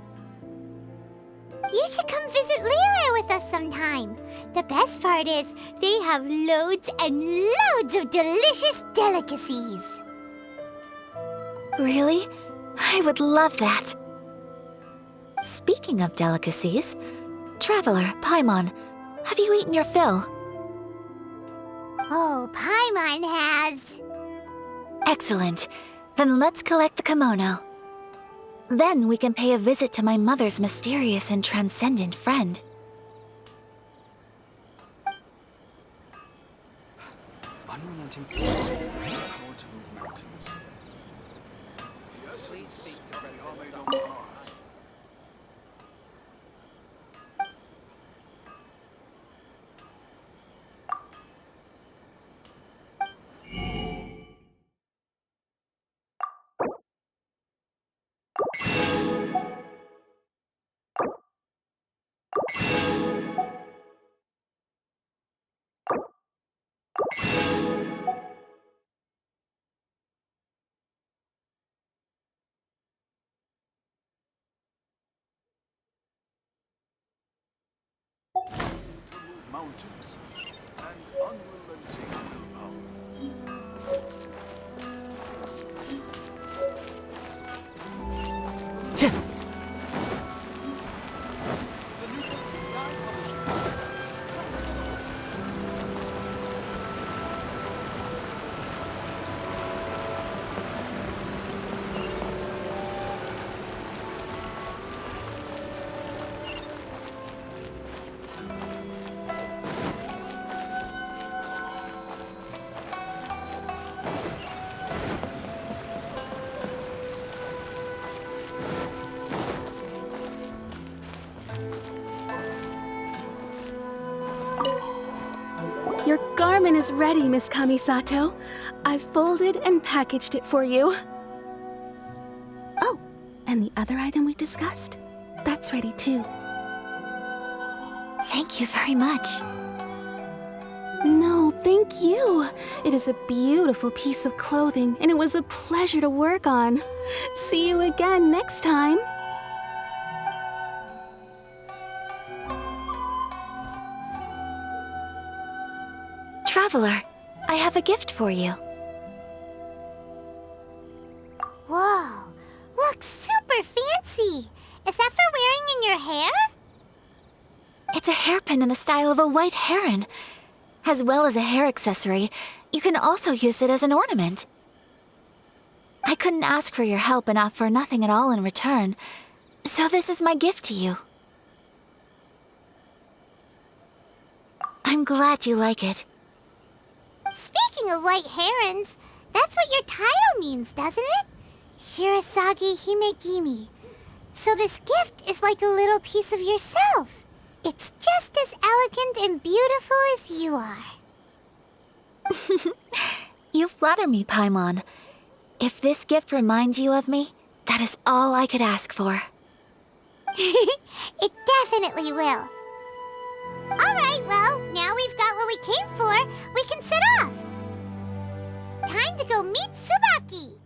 You should come visit Liyue with us sometime. The best part is, they have loads and loads of delicious delicacies. Really? I would love that. Speaking of delicacies, Traveler, Paimon, have you eaten your fill? Oh, Paimon has. Excellent. Then let's collect the kimono. Then we can pay a visit to my mother's mysterious and transcendent friend. Unrelenting power to move mountains. Please speak to President Song. mountains and unrelenting willpower. Your garment is ready, Miss Kamisato. I've folded and packaged it for you. Oh, and the other item we discussed? That's ready too. Thank you very much. No, thank you. It is a beautiful piece of clothing, and it was a pleasure to work on. See you again next time. Traveler, I have a gift for you. Whoa, looks super fancy. Is that for wearing in your hair? It's a hairpin in the style of a white heron. As well as a hair accessory, you can also use it as an ornament. I couldn't ask for your help and offer nothing at all in return, so this is my gift to you. I'm glad you like it. Speaking of white herons, that's what your title means, doesn't it? Shirasagi Himegimi. So this gift is like a little piece of yourself. It's just as elegant and beautiful as you are. You flatter me, Paimon. If this gift reminds you of me, that is all I could ask for. It definitely will. Alright, well, now we've got what we came for, we can set off. Time to go meet Tsubaki.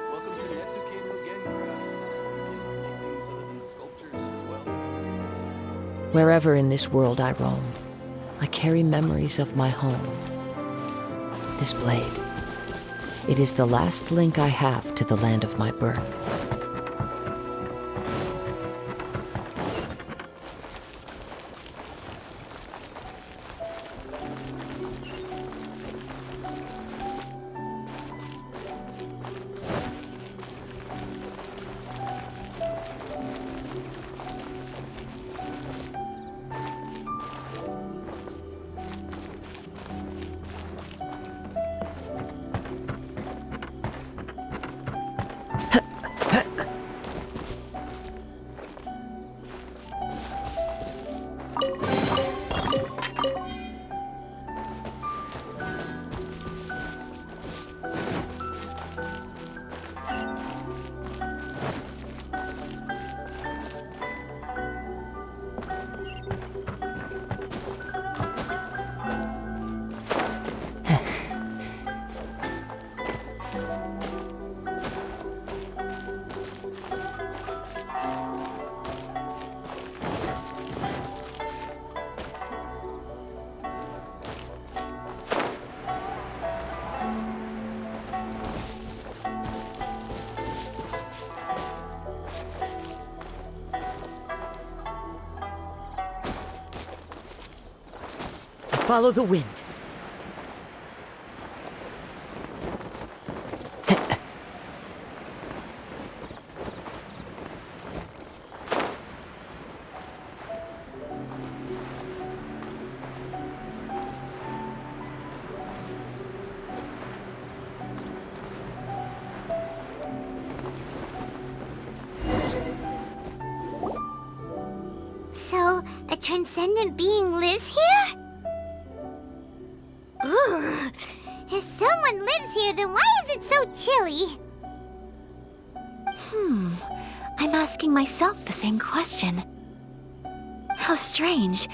Welcome to Netsuke no Gen Crafts. You can make things other than sculptures as well. Wherever in this world I roam, I carry memories of my home. This blade, it is the last link I have to the land of my birth. Follow the wind. So, a transcendent being lives here? Ugh. If someone lives here, then why is it so chilly? I'm asking myself the same question. How strange.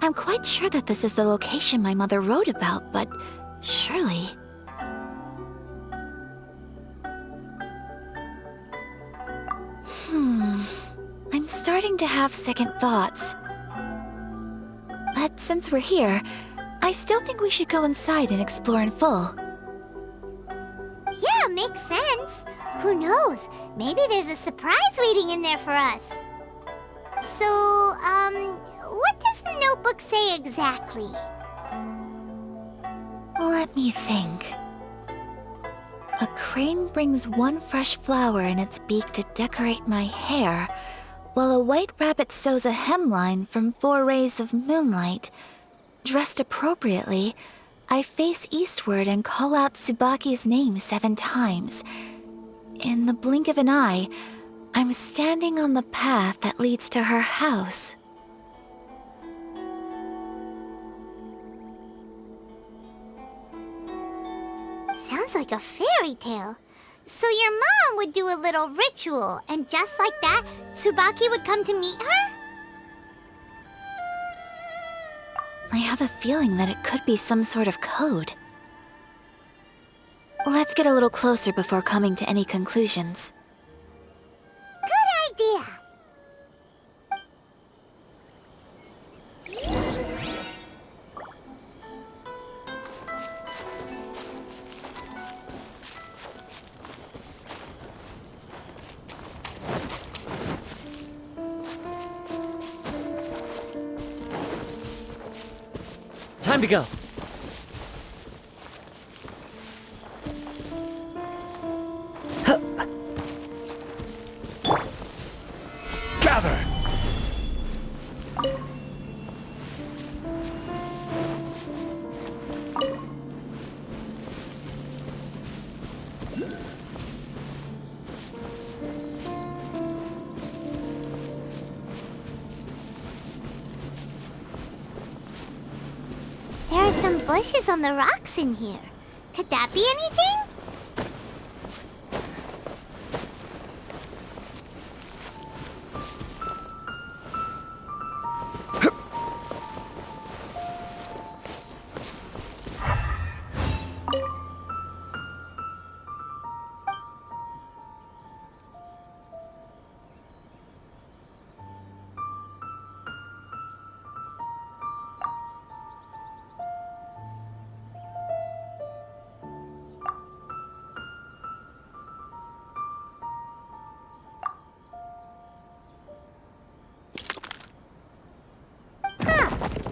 I'm quite sure that this is the location my mother wrote about, but surely... starting to have second thoughts. But since we're here, I still think we should go inside and explore in full. Yeah, makes sense. Who knows? Maybe there's a surprise waiting in there for us. So, what does the notebook say exactly? Let me think. A crane brings one fresh flower in its beak to decorate my hair, while a white rabbit sews a hemline from 4 rays of moonlight. Dressed appropriately, I face eastward and call out Tsubaki's name 7 times. In the blink of an eye, I'm standing on the path that leads to her house. Sounds like a fairy tale. So your mom would do a little ritual, and just like that, Tsubaki would come to meet her? I have a feeling that it could be some sort of code. Let's get a little closer before coming to any conclusions. Good idea. Time to go. Gather! There are some bushes on the rocks in here. Could that be anything?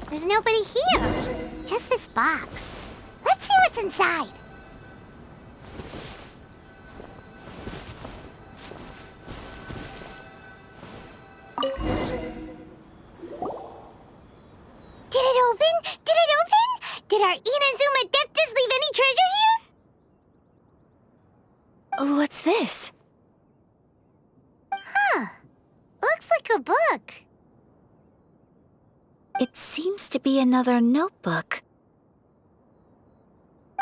There's nobody here. Just this box. Let's see what's inside. Did it open? Did it open? Did our Inazuma Deptus leave any treasure here? What's this? Huh. Looks like a book. It seems to be another notebook.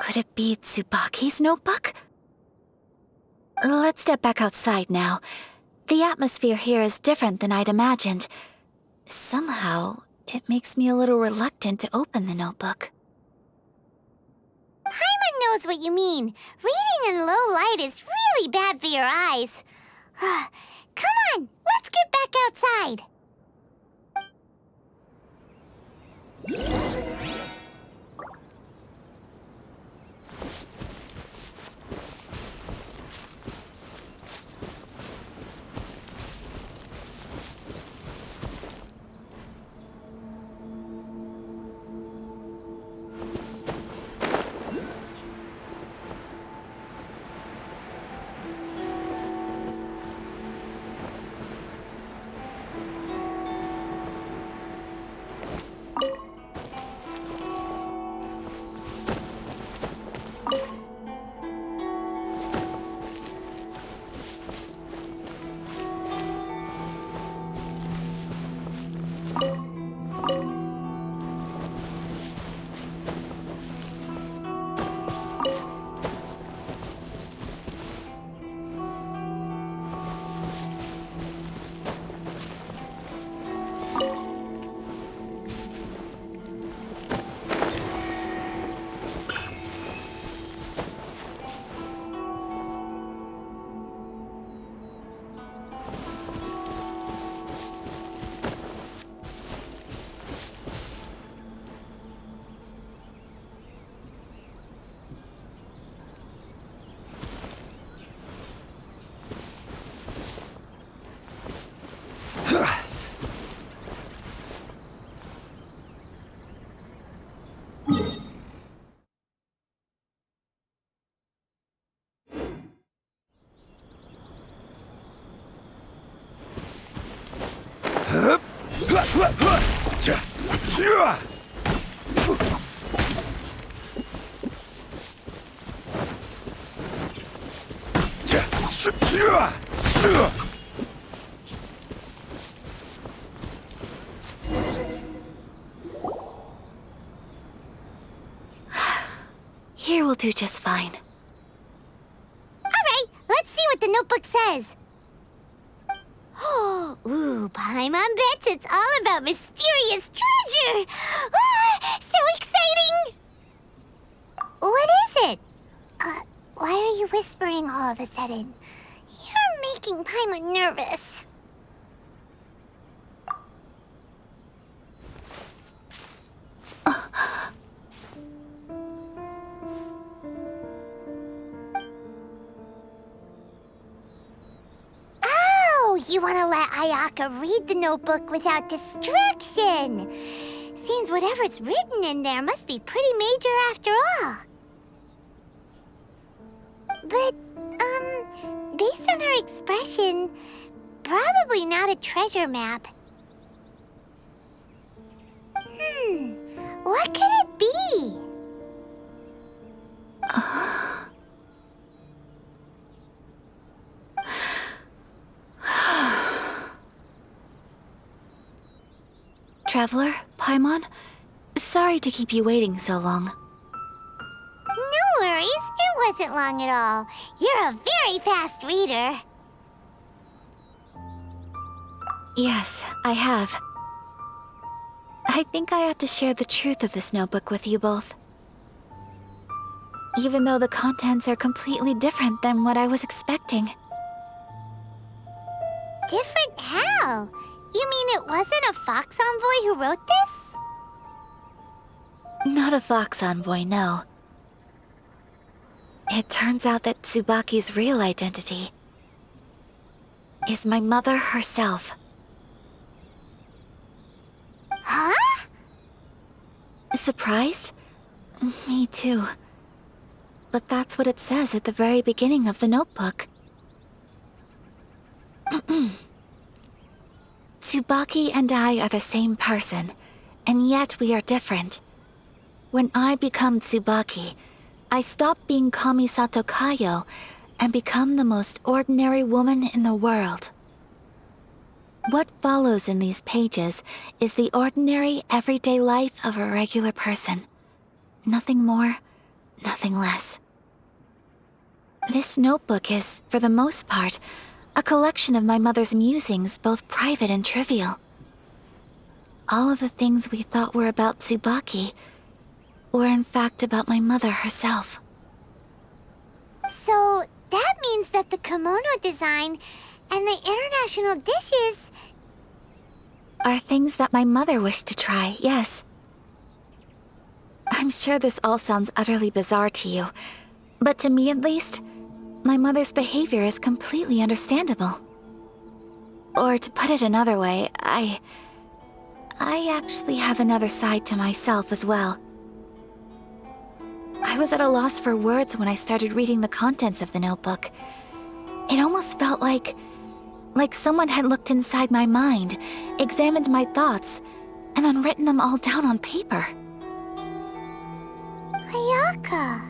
Could it be Tsubaki's notebook? Let's step back outside now. The atmosphere here is different than I'd imagined. Somehow, it makes me a little reluctant to open the notebook. Paimon knows what you mean. Reading in low light is really bad for your eyes. Come on, let's get back outside. Here will do just fine. Alright, let's see what the notebook says. Oh, ooh, Paimon bets it's all about mysterious treasure! Ah, so exciting! What is it? Why are you whispering all of a sudden? You're making Paimon nervous. You want to let Ayaka read the notebook without distraction. Seems whatever's written in there must be pretty major after all. But, based on her expression, probably not a treasure map. What could it be? Traveler, Paimon, sorry to keep you waiting so long. No worries, it wasn't long at all. You're a very fast reader. Yes, I have. I think I ought to share the truth of this notebook with you both. Even though the contents are completely different than what I was expecting. Different how? You mean it wasn't a fox envoy who wrote this? Not a fox envoy, no. It turns out that Tsubaki's real identity is my mother herself. Huh? Surprised? Me too. But that's what it says at the very beginning of the notebook. Tsubaki and I are the same person, and yet we are different. When I become Tsubaki, I stop being Kamisato Kayo and become the most ordinary woman in the world. What follows in these pages is the ordinary, everyday life of a regular person. Nothing more, nothing less. This notebook is, for the most part, a collection of my mother's musings, both private and trivial. All of the things we thought were about Tsubaki were in fact about my mother herself. So that means that the kimono design and the international dishes are things that my mother wished to try, yes. I'm sure this all sounds utterly bizarre to you, but to me at least, my mother's behavior is completely understandable. Or to put it another way, I actually have another side to myself as well. I was at a loss for words when I started reading the contents of the notebook. It almost felt like someone had looked inside my mind, examined my thoughts, and then written them all down on paper. Ayaka.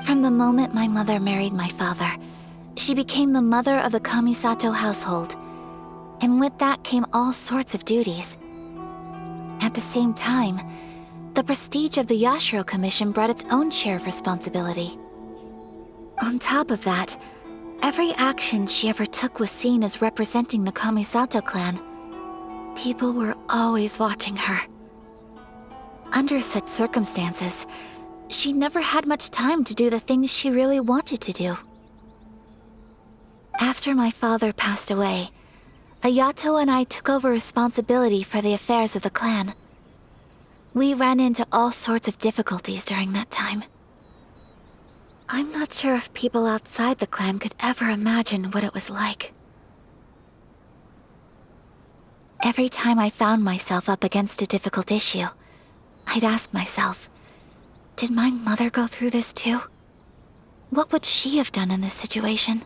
From the moment my mother married my father, she became the mother of the Kamisato household, and with that came all sorts of duties. At the same time, the prestige of the Yashiro Commission brought its own share of responsibility. On top of that, every action she ever took was seen as representing the Kamisato clan. People were always watching her. Under such circumstances, she never had much time to do the things she really wanted to do. After my father passed away, Ayato and I took over responsibility for the affairs of the clan. We ran into all sorts of difficulties during that time. I'm not sure if people outside the clan could ever imagine what it was like. Every time I found myself up against a difficult issue, I'd ask myself, did my mother go through this too? What would she have done in this situation?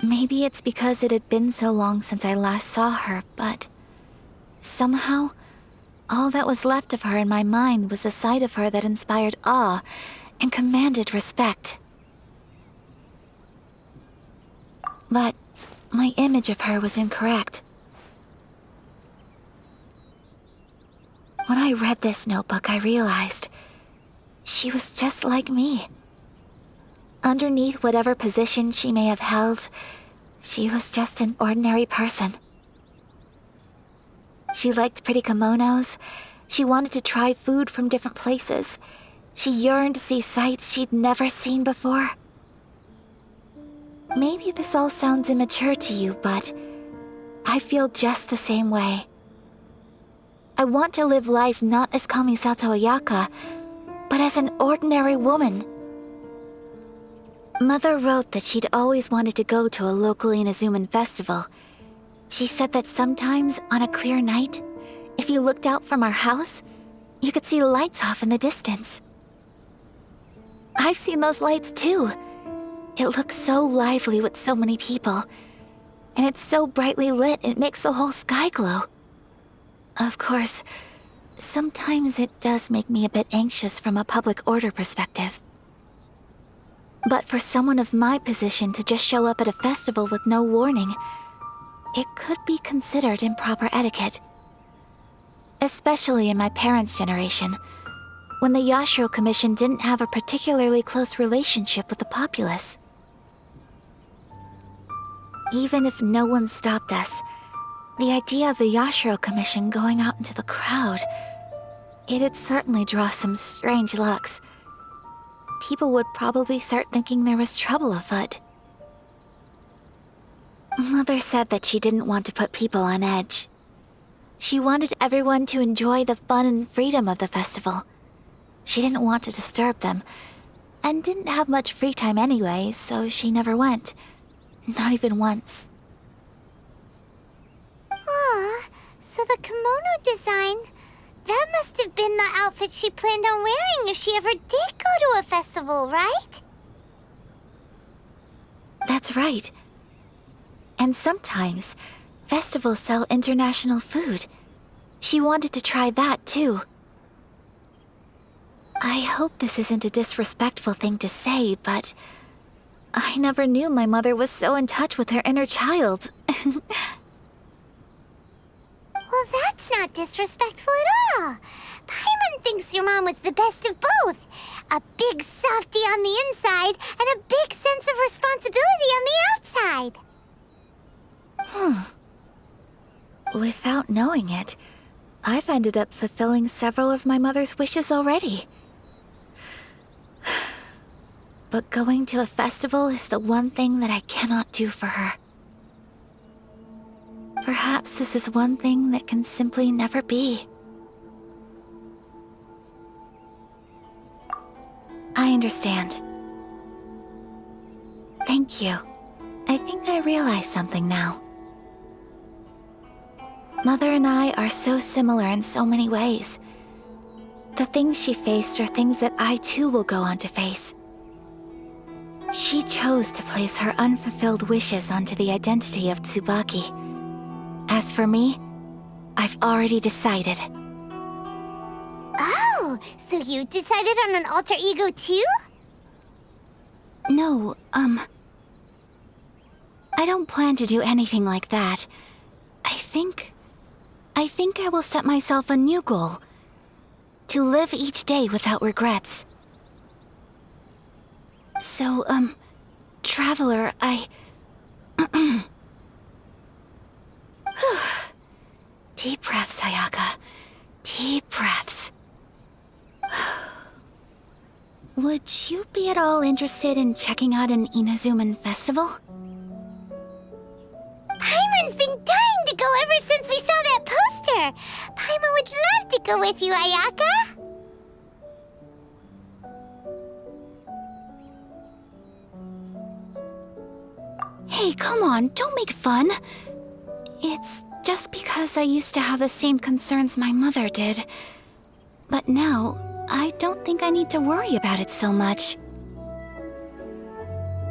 Maybe it's because it had been so long since I last saw her, but somehow, all that was left of her in my mind was the side of her that inspired awe and commanded respect. But my image of her was incorrect. When I read this notebook, I realized she was just like me. Underneath whatever position she may have held, she was just an ordinary person. She liked pretty kimonos. She wanted to try food from different places. She yearned to see sights she'd never seen before. Maybe this all sounds immature to you, but I feel just the same way. I want to live life not as Kamisato Аяка, but as an ordinary woman. Mother wrote that she'd always wanted to go to a local Inazuman festival. She said that sometimes, on a clear night, if you looked out from our house, you could see lights off in the distance. I've seen those lights too. It looks so lively with so many people. And it's so brightly lit, it makes the whole sky glow. Of course, sometimes it does make me a bit anxious from a public order perspective. But for someone of my position to just show up at a festival with no warning, it could be considered improper etiquette. Especially in my parents' generation, when the Yashiro Commission didn't have a particularly close relationship with the populace. Even if no one stopped us, the idea of the Yashiro Commission going out into the crowd, it'd certainly draw some strange looks. People would probably start thinking there was trouble afoot. Mother said that she didn't want to put people on edge. She wanted everyone to enjoy the fun and freedom of the festival. She didn't want to disturb them, and didn't have much free time anyway, so she never went. Not even once. Aw, so the kimono design, that must have been the outfit she planned on wearing if she ever did go to a festival, right? That's right. And sometimes, festivals sell international food. She wanted to try that too. I hope this isn't a disrespectful thing to say, but I never knew my mother was so in touch with her inner child. Well, that's not disrespectful at all. Paimon thinks your mom was the best of both. A big softie on the inside and a big sense of responsibility on the outside. Without knowing it, I've ended up fulfilling several of my mother's wishes already. But going to a festival is the one thing that I cannot do for her. Perhaps this is one thing that can simply never be. I understand. Thank you. I think I realize something now. Mother and I are so similar in so many ways. The things she faced are things that I too will go on to face. She chose to place her unfulfilled wishes onto the identity of Tsubaki. As for me, I've already decided. Oh, so you decided on an alter ego too? No, I don't plan to do anything like that. I think I will set myself a new goal. To live each day without regrets. So, Traveler, Deep breaths, Аяка. Deep breaths. Would you be at all interested in checking out an Inazuman festival? Paimon's been dying to go ever since we saw that poster! Paimon would love to go with you, Аяka! Hey, come on, don't make fun. It's just because I used to have the same concerns my mother did. But now, I don't think I need to worry about it so much.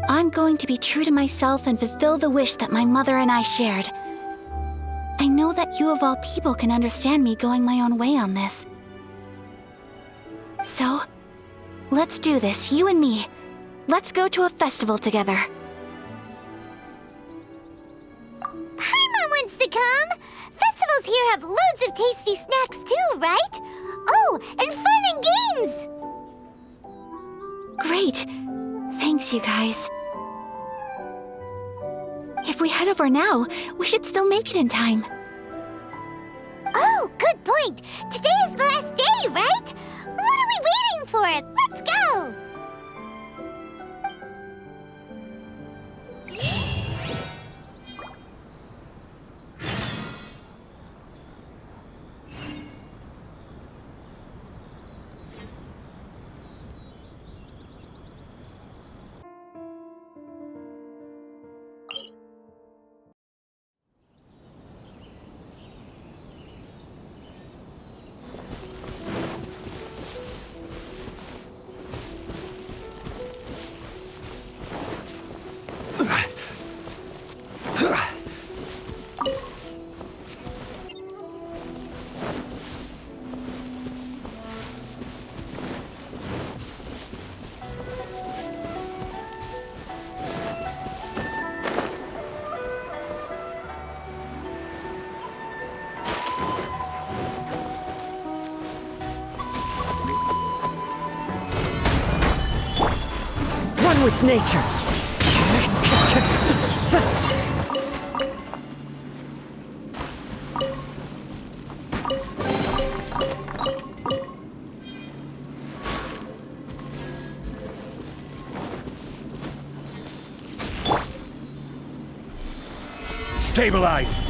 I'm going to be true to myself and fulfill the wish that my mother and I shared. I know that you of all people can understand me going my own way on this. So, let's do this, you and me. Let's go to a festival together. Paimon wants to come! Festivals here have loads of tasty snacks too, right? Oh, and fun and games! Great. Thanks, you guys. If we head over now, we should still make it in time. Oh, good point! Today is the last day, right? What are we waiting for? Let's go! With nature. Stabilize.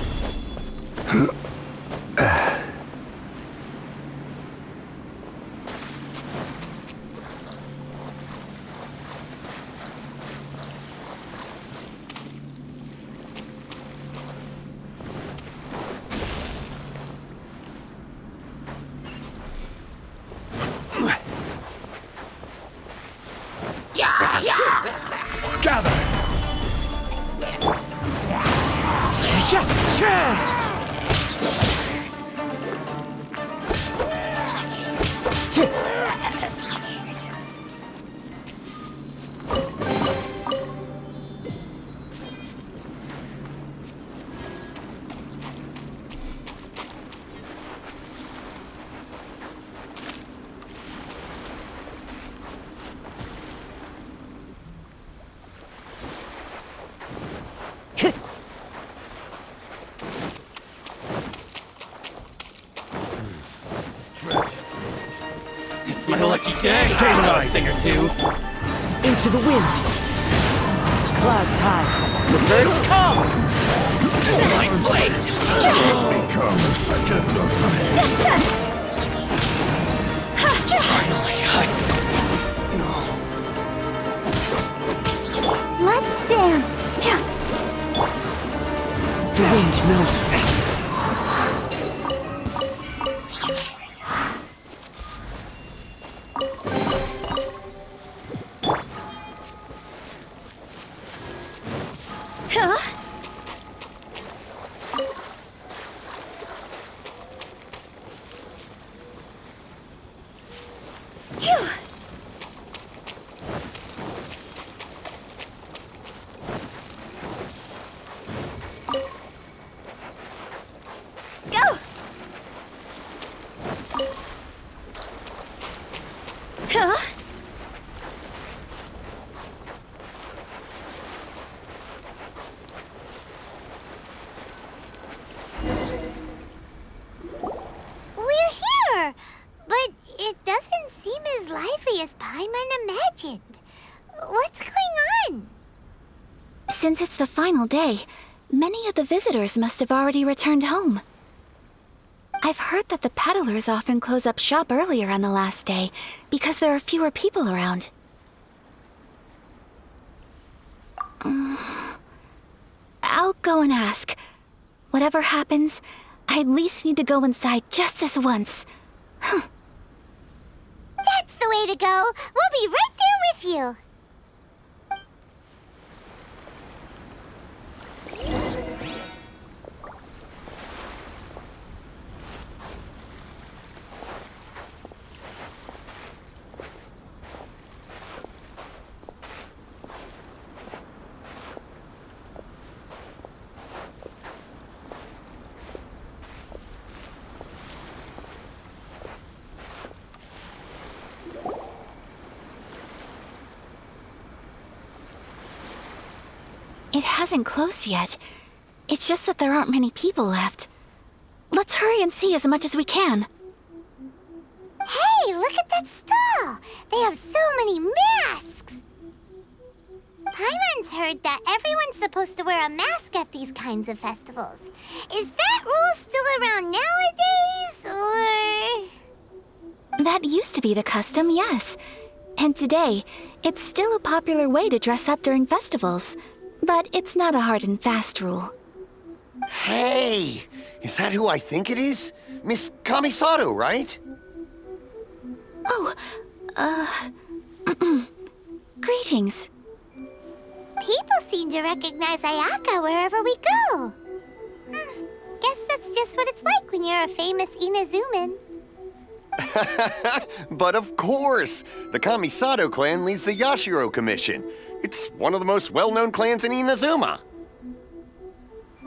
Gather! It's my lucky day. Stabilize. A thing or two. Into the wind. Clouds high. The birds come. My blade. Become a second Finally, Let's dance. The wind knows it. Since it's the final day, many of the visitors must have already returned home. I've heard that the peddlers often close up shop earlier on the last day because there are fewer people around. I'll go and ask. Whatever happens, I at least need to go inside just this once. That's the way to go. We'll be right there with you. It hasn't closed yet. It's just that there aren't many people left. Let's hurry and see as much as we can. Hey, look at that stall! They have so many masks! Paimon's heard that everyone's supposed to wear a mask at these kinds of festivals. Is that rule still around nowadays, or...? That used to be the custom, yes. And today, it's still a popular way to dress up during festivals. But it's not a hard and fast rule. Hey! Is that who I think it is? Miss Kamisato, right? Oh, greetings. People seem to recognize Ayaka wherever we go. Guess that's just what it's like when you're a famous Inazuman. But of course! The Kamisato clan leads the Yashiro Commission. It's one of the most well-known clans in Inazuma.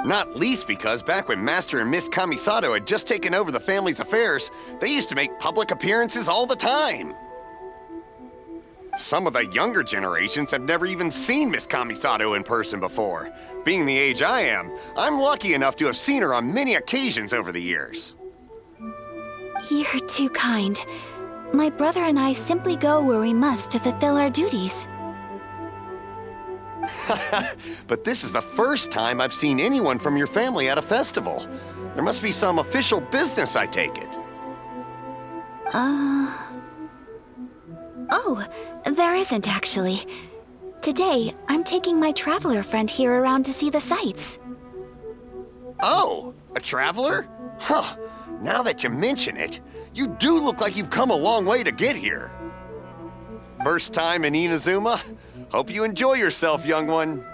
Not least because back when Master and Miss Kamisato had just taken over the family's affairs, they used to make public appearances all the time. Some of the younger generations have never even seen Miss Kamisato in person before. Being the age I am, I'm lucky enough to have seen her on many occasions over the years. You're too kind. My brother and I simply go where we must to fulfill our duties. But this is the first time I've seen anyone from your family at a festival. There must be some official business, I take it. Oh, there isn't actually. Today, I'm taking my traveler friend here around to see the sights. Oh, a traveler? Huh. Now that you mention it, you do look like you've come a long way to get here. First time in Inazuma? Hope you enjoy yourself, young one.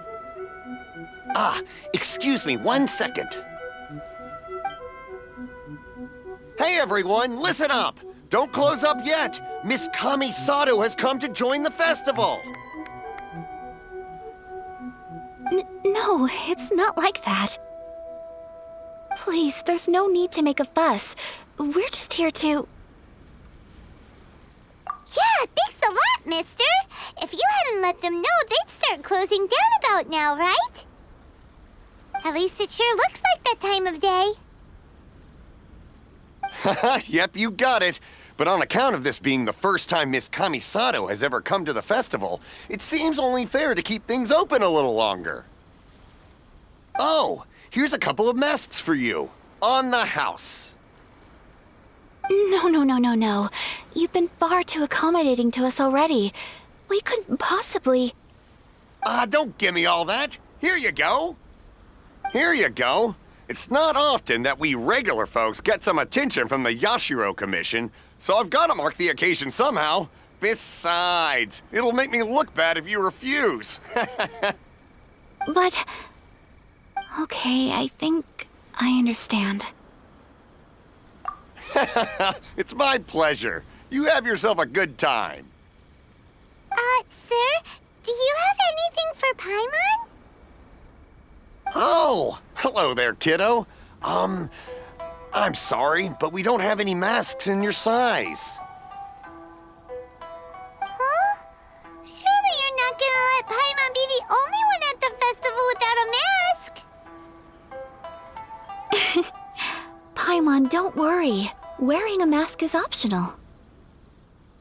Ah, excuse me 1 second. Hey everyone, listen up! Don't close up yet! Miss Kamisato has come to join the festival! No, it's not like that. Please, there's no need to make a fuss. We're just here to... Yeah, thanks a lot, mister. If you hadn't let them know, they'd start closing down about now, right? At least it sure looks like that time of day. Yep, you got it. But on account of this being the first time Miss Kamisato has ever come to the festival, it seems only fair to keep things open a little longer. Oh, here's a couple of masks for you. On the house. No. You've been far too accommodating to us already. We couldn't possibly... Don't give me all that. Here you go. Here you go. It's not often that we regular folks get some attention from the Yashiro Commission, so I've got to mark the occasion somehow. Besides, it'll make me look bad if you refuse. But... Okay, I think I understand. It's my pleasure. You have yourself a good time. Sir, do you have anything for Paimon? Oh, hello there, kiddo. I'm sorry, but we don't have any masks in your size. Huh? Surely you're not gonna let Paimon be the only one at the festival without a mask? Paimon, don't worry. Wearing a mask is optional.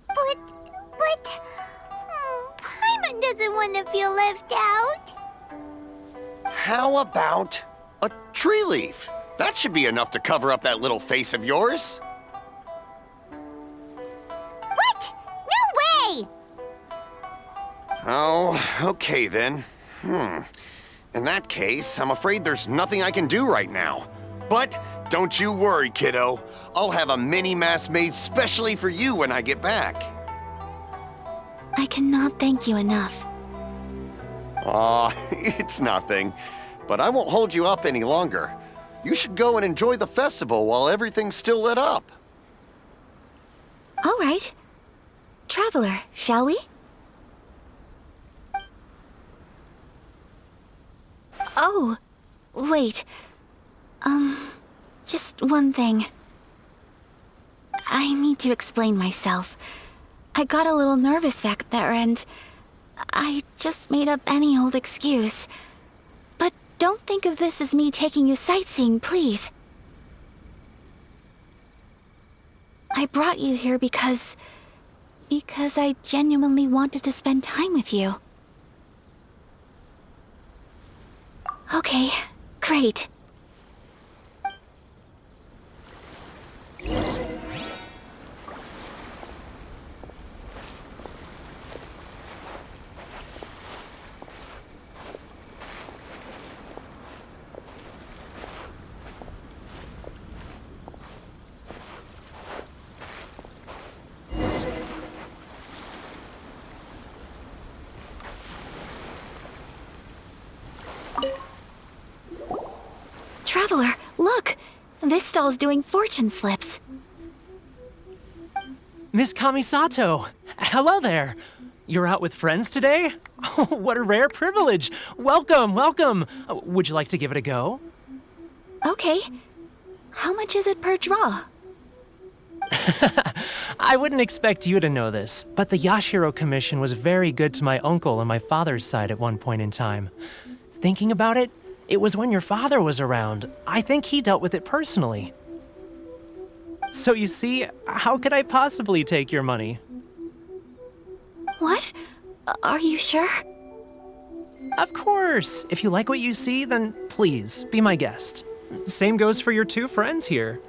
But... Paimon doesn't want to feel left out. How about a tree leaf? That should be enough to cover up that little face of yours. What? No way! Oh, okay then. In that case, I'm afraid there's nothing I can do right now. But don't you worry, kiddo. I'll have a mini mask made specially for you when I get back. I cannot thank you enough. Aw, it's nothing. But I won't hold you up any longer. You should go and enjoy the festival while everything's still lit up. All right. Traveler, shall we? Oh, wait. Just one thing. I need to explain myself. I got a little nervous back there and I just made up any old excuse. don't think of this as me taking you sightseeing, please. I brought you here because I genuinely wanted to spend time with you. Okay, great. Traveler, look! This stall's doing fortune slips. Miss Kamisato! Hello there! You're out with friends today? Oh, what a rare privilege! Welcome, welcome! Would you like to give it a go? Okay. How much is it per draw? I wouldn't expect you to know this, but the Yashiro Commission was very good to my uncle on my father's side at one point in time. Thinking about it, it was when your father was around. I think he dealt with it personally. So you see, how could I possibly take your money? What? Are you sure? Of course! If you like what you see, then please, be my guest. Same goes for your two friends here.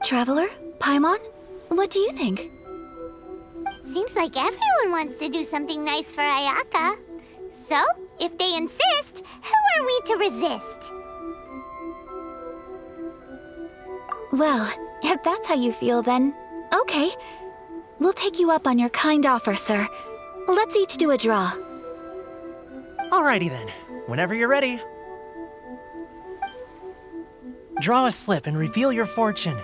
Traveler? Paimon? What do you think? It seems like everyone wants to do something nice for Ayaka. So, if they insist, who are we to resist? Well, if that's how you feel, then okay. We'll take you up on your kind offer, sir. Let's each do a draw. Alrighty then, whenever you're ready. Draw a slip and reveal your fortune.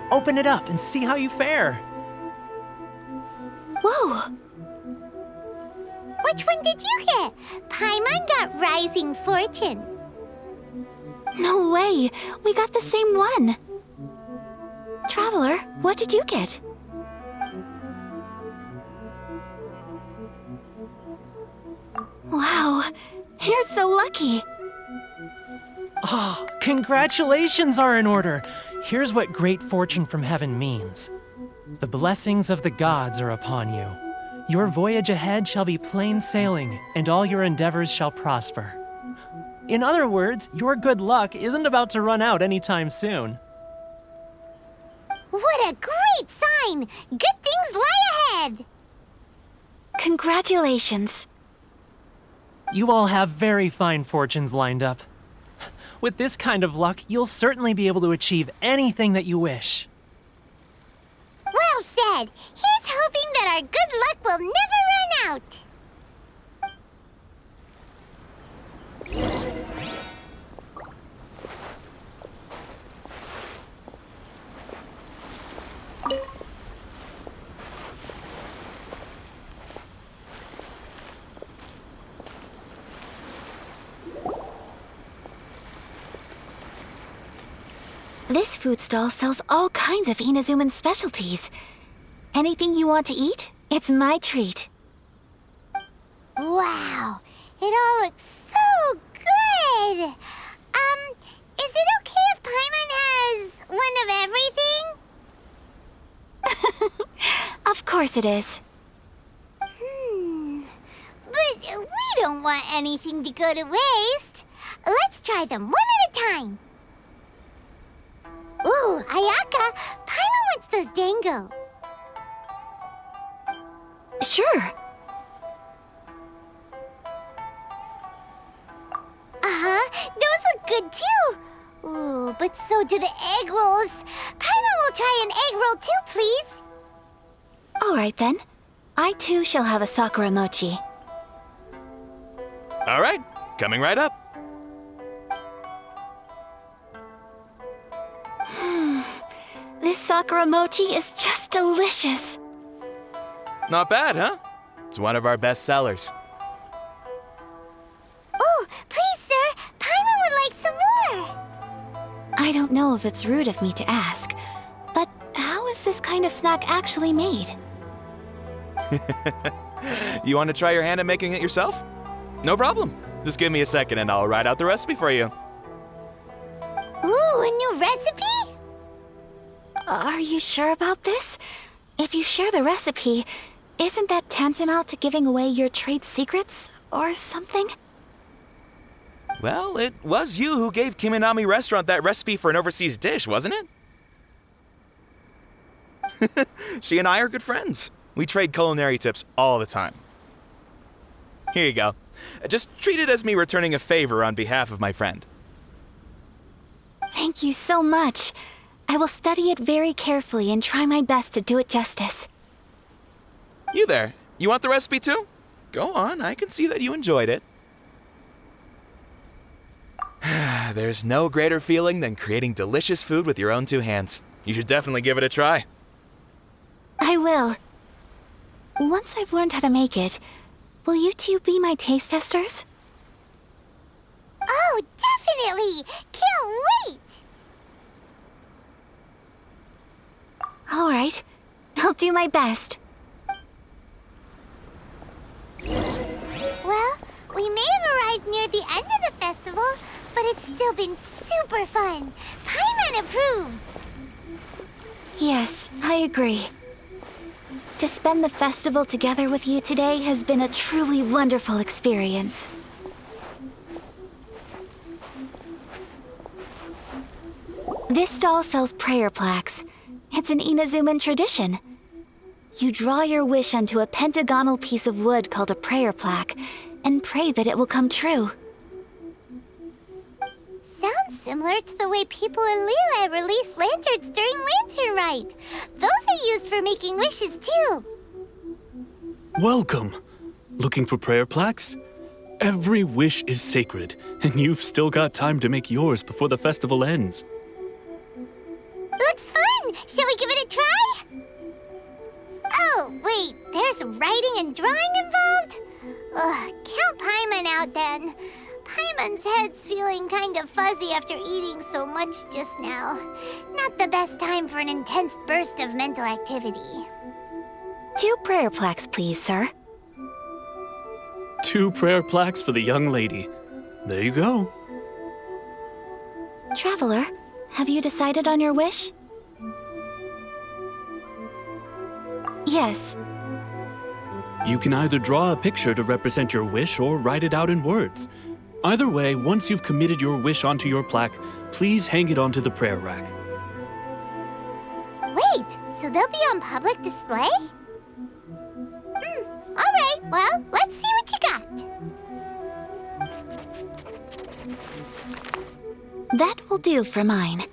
Open it up and see how you fare. Whoa! Which one did you get? Paimon got Rising Fortune. No way! We got the same one! Traveler, what did you get? Wow, you're so lucky! Oh, congratulations are in order. Here's what great fortune from heaven means. The blessings of the gods are upon you. Your voyage ahead shall be plain sailing, and all your endeavors shall prosper. In other words, your good luck isn't about to run out anytime soon. What a great sign! Good things lie ahead! Congratulations. You all have very fine fortunes lined up. With this kind of luck, you'll certainly be able to achieve anything that you wish. Well said! Here's hoping that our good luck will never run out! This food stall sells all kinds of Inazuman specialties. Anything you want to eat, it's my treat. Wow! It all looks so good! Is it okay if Paimon has one of everything? Of course it is. But we don't want anything to go to waste. Let's try them one at a time. Ooh, Ayaka, Paimon wants those dango. Sure. Those look good too. Ooh, but so do the egg rolls. Paimon will try an egg roll too, please. All right then. I too shall have a Sakura mochi. All right, coming right up. This Sakura mochi is just delicious. Not bad, huh? It's one of our best sellers. Oh, please, sir. Paimon would like some more. I don't know if it's rude of me to ask, but how is this kind of snack actually made? You want to try your hand at making it yourself? No problem. Just give me a second and I'll write out the recipe for you. Ooh, a new recipe? Are you sure about this? If you share the recipe, isn't that tantamount to giving away your trade secrets or something? Well, it was you who gave Kiminami Restaurant that recipe for an overseas dish, wasn't it? She and I are good friends. We trade culinary tips all the time. Here you go. Just treat it as me returning a favor on behalf of my friend. Thank you so much. I will study it very carefully and try my best to do it justice. You there, you want the recipe too? Go on, I can see that you enjoyed it. There's no greater feeling than creating delicious food with your own two hands. You should definitely give it a try. I will. Once I've learned how to make it, will you two be my taste testers? Oh, definitely! Can't wait! All right. I'll do my best. Well, we may have arrived near the end of the festival, but it's still been super fun. Paimon approves. Yes, I agree. To spend the festival together with you today has been a truly wonderful experience. This stall sells prayer plaques. It's an Inazuman tradition. You draw your wish onto a pentagonal piece of wood called a prayer plaque and pray that it will come true. Sounds similar to the way people in Liyue release lanterns during Lantern Rite. Those are used for making wishes too. Welcome. Looking for prayer plaques? Every wish is sacred, and you've still got time to make yours before the festival ends. Looks fun! Shall we give it a try? Oh, wait, there's writing and drawing involved? Ugh, count Paimon out then. Paimon's head's feeling kind of fuzzy after eating so much just now. Not the best time for an intense burst of mental activity. 2 prayer plaques, please, sir. 2 prayer plaques for the young lady. There you go. Traveler, have you decided on your wish? Yes. You can either draw a picture to represent your wish or write it out in words. Either way, once you've committed your wish onto your plaque, please hang it onto the prayer rack. Wait, so they'll be on public display? All right, well, let's see what you got. That will do for mine.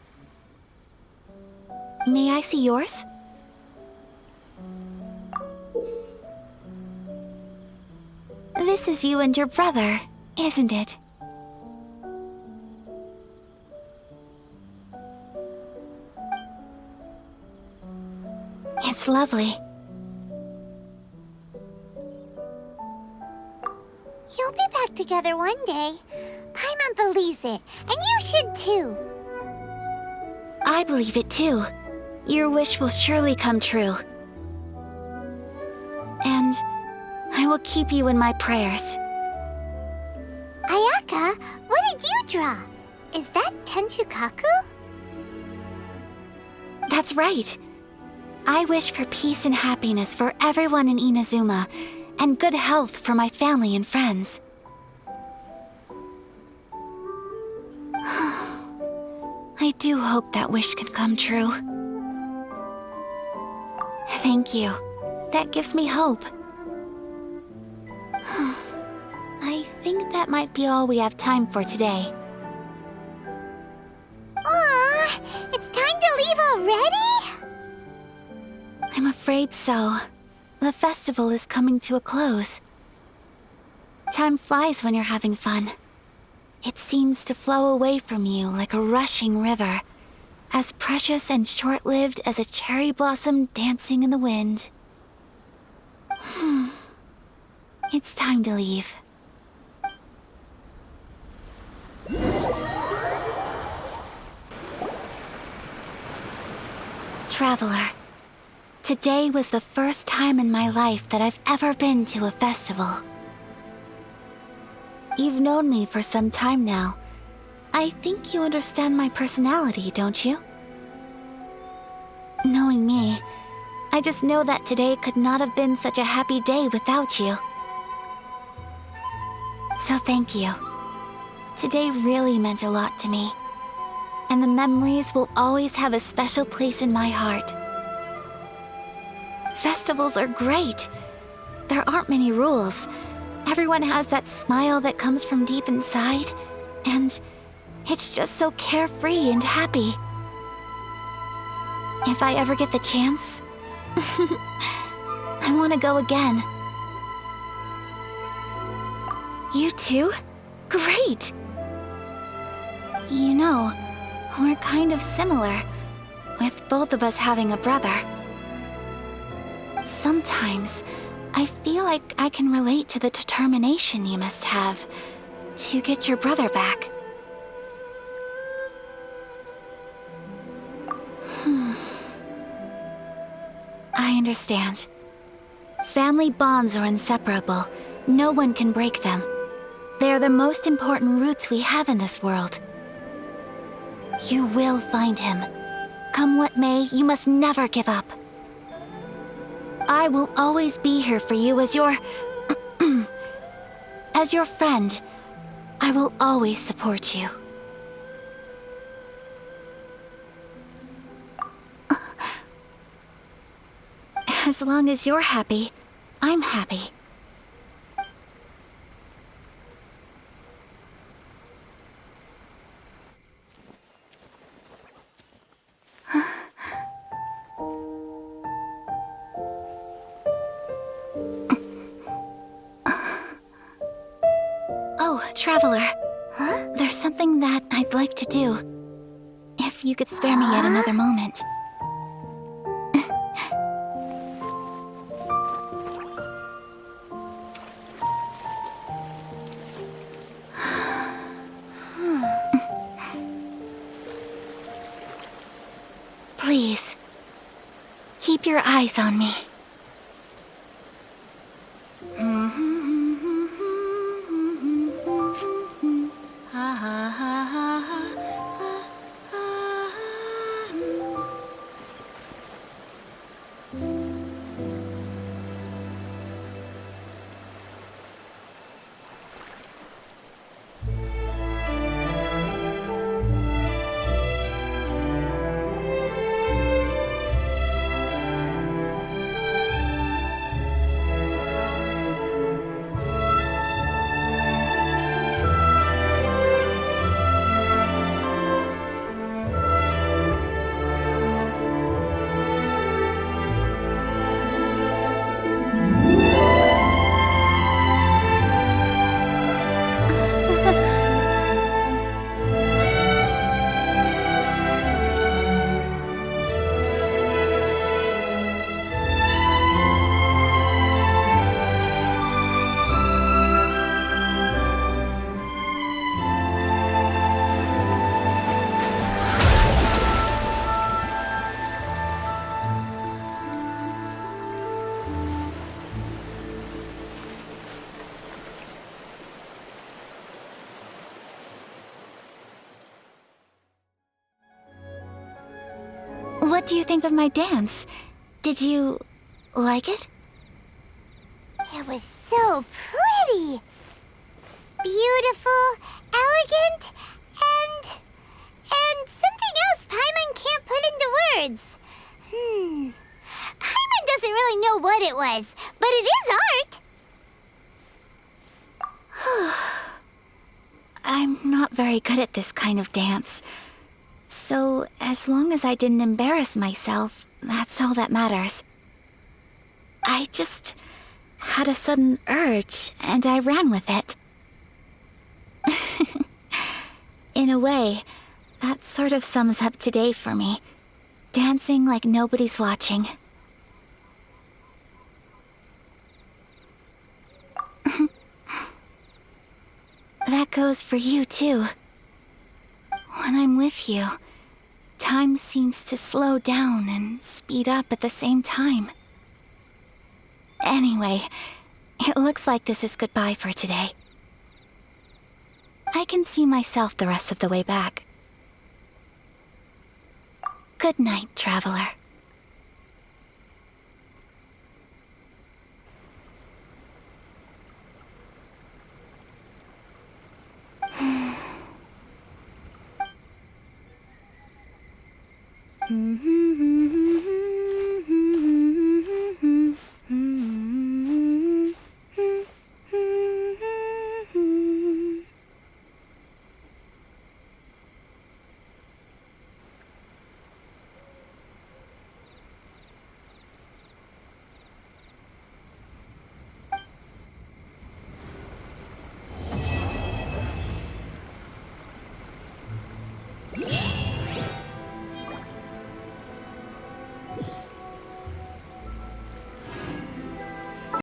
May I see yours? This is you and your brother, isn't it? It's lovely. You'll be back together one day. Paimon believes it, and you should too. I believe it too. Your wish will surely come true. And I will keep you in my prayers. Ayaka, what did you draw? Is that Tenchukaku? That's right. I wish for peace and happiness for everyone in Inazuma, and good health for my family and friends. I do hope that wish can come true. Thank you. That gives me hope. I think that might be all we have time for today. Aw, it's time to leave already? I'm afraid so. The festival is coming to a close. Time flies when you're having fun. It seems to flow away from you like a rushing river, as precious and short-lived as a cherry blossom dancing in the wind. It's time to leave. Traveler, today was the first time in my life that I've ever been to a festival. You've known me for some time now. I think you understand my personality, don't you? Knowing me, I just know that today could not have been such a happy day without you. So thank you. Today really meant a lot to me, and the memories will always have a special place in my heart. Festivals are great. There aren't many rules. Everyone has that smile that comes from deep inside, and it's just so carefree and happy. If I ever get the chance, I want to go again. You too? Great! You know, we're kind of similar, with both of us having a brother. Sometimes, I feel like I can relate to the determination you must have to get your brother back. I understand. Family bonds are inseparable. No one can break them. They are the most important roots we have in this world. You will find him. Come what may, you must never give up. I will always be here for you as your... as your friend. I will always support you. As long as you're happy, I'm happy. Oh, Traveler. Huh? There's something that I'd like to do. If you could spare me yet another moment. Please, keep your eyes on me. What do you think of my dance? Did you like it? It was so pretty. Beautiful, elegant, and something else Paimon can't put into words. Paimon doesn't really know what it was, but it is art. I'm not very good at this kind of dance. So, as long as I didn't embarrass myself, that's all that matters. I just had a sudden urge, and I ran with it. In a way, that sort of sums up today for me. Dancing like nobody's watching. That goes for you, too. When I'm with you, Time seems to slow down and speed up at the same time. Anyway, it looks like this is goodbye for today. I can see myself the rest of the way back. Good night, traveler. Mm-hmm.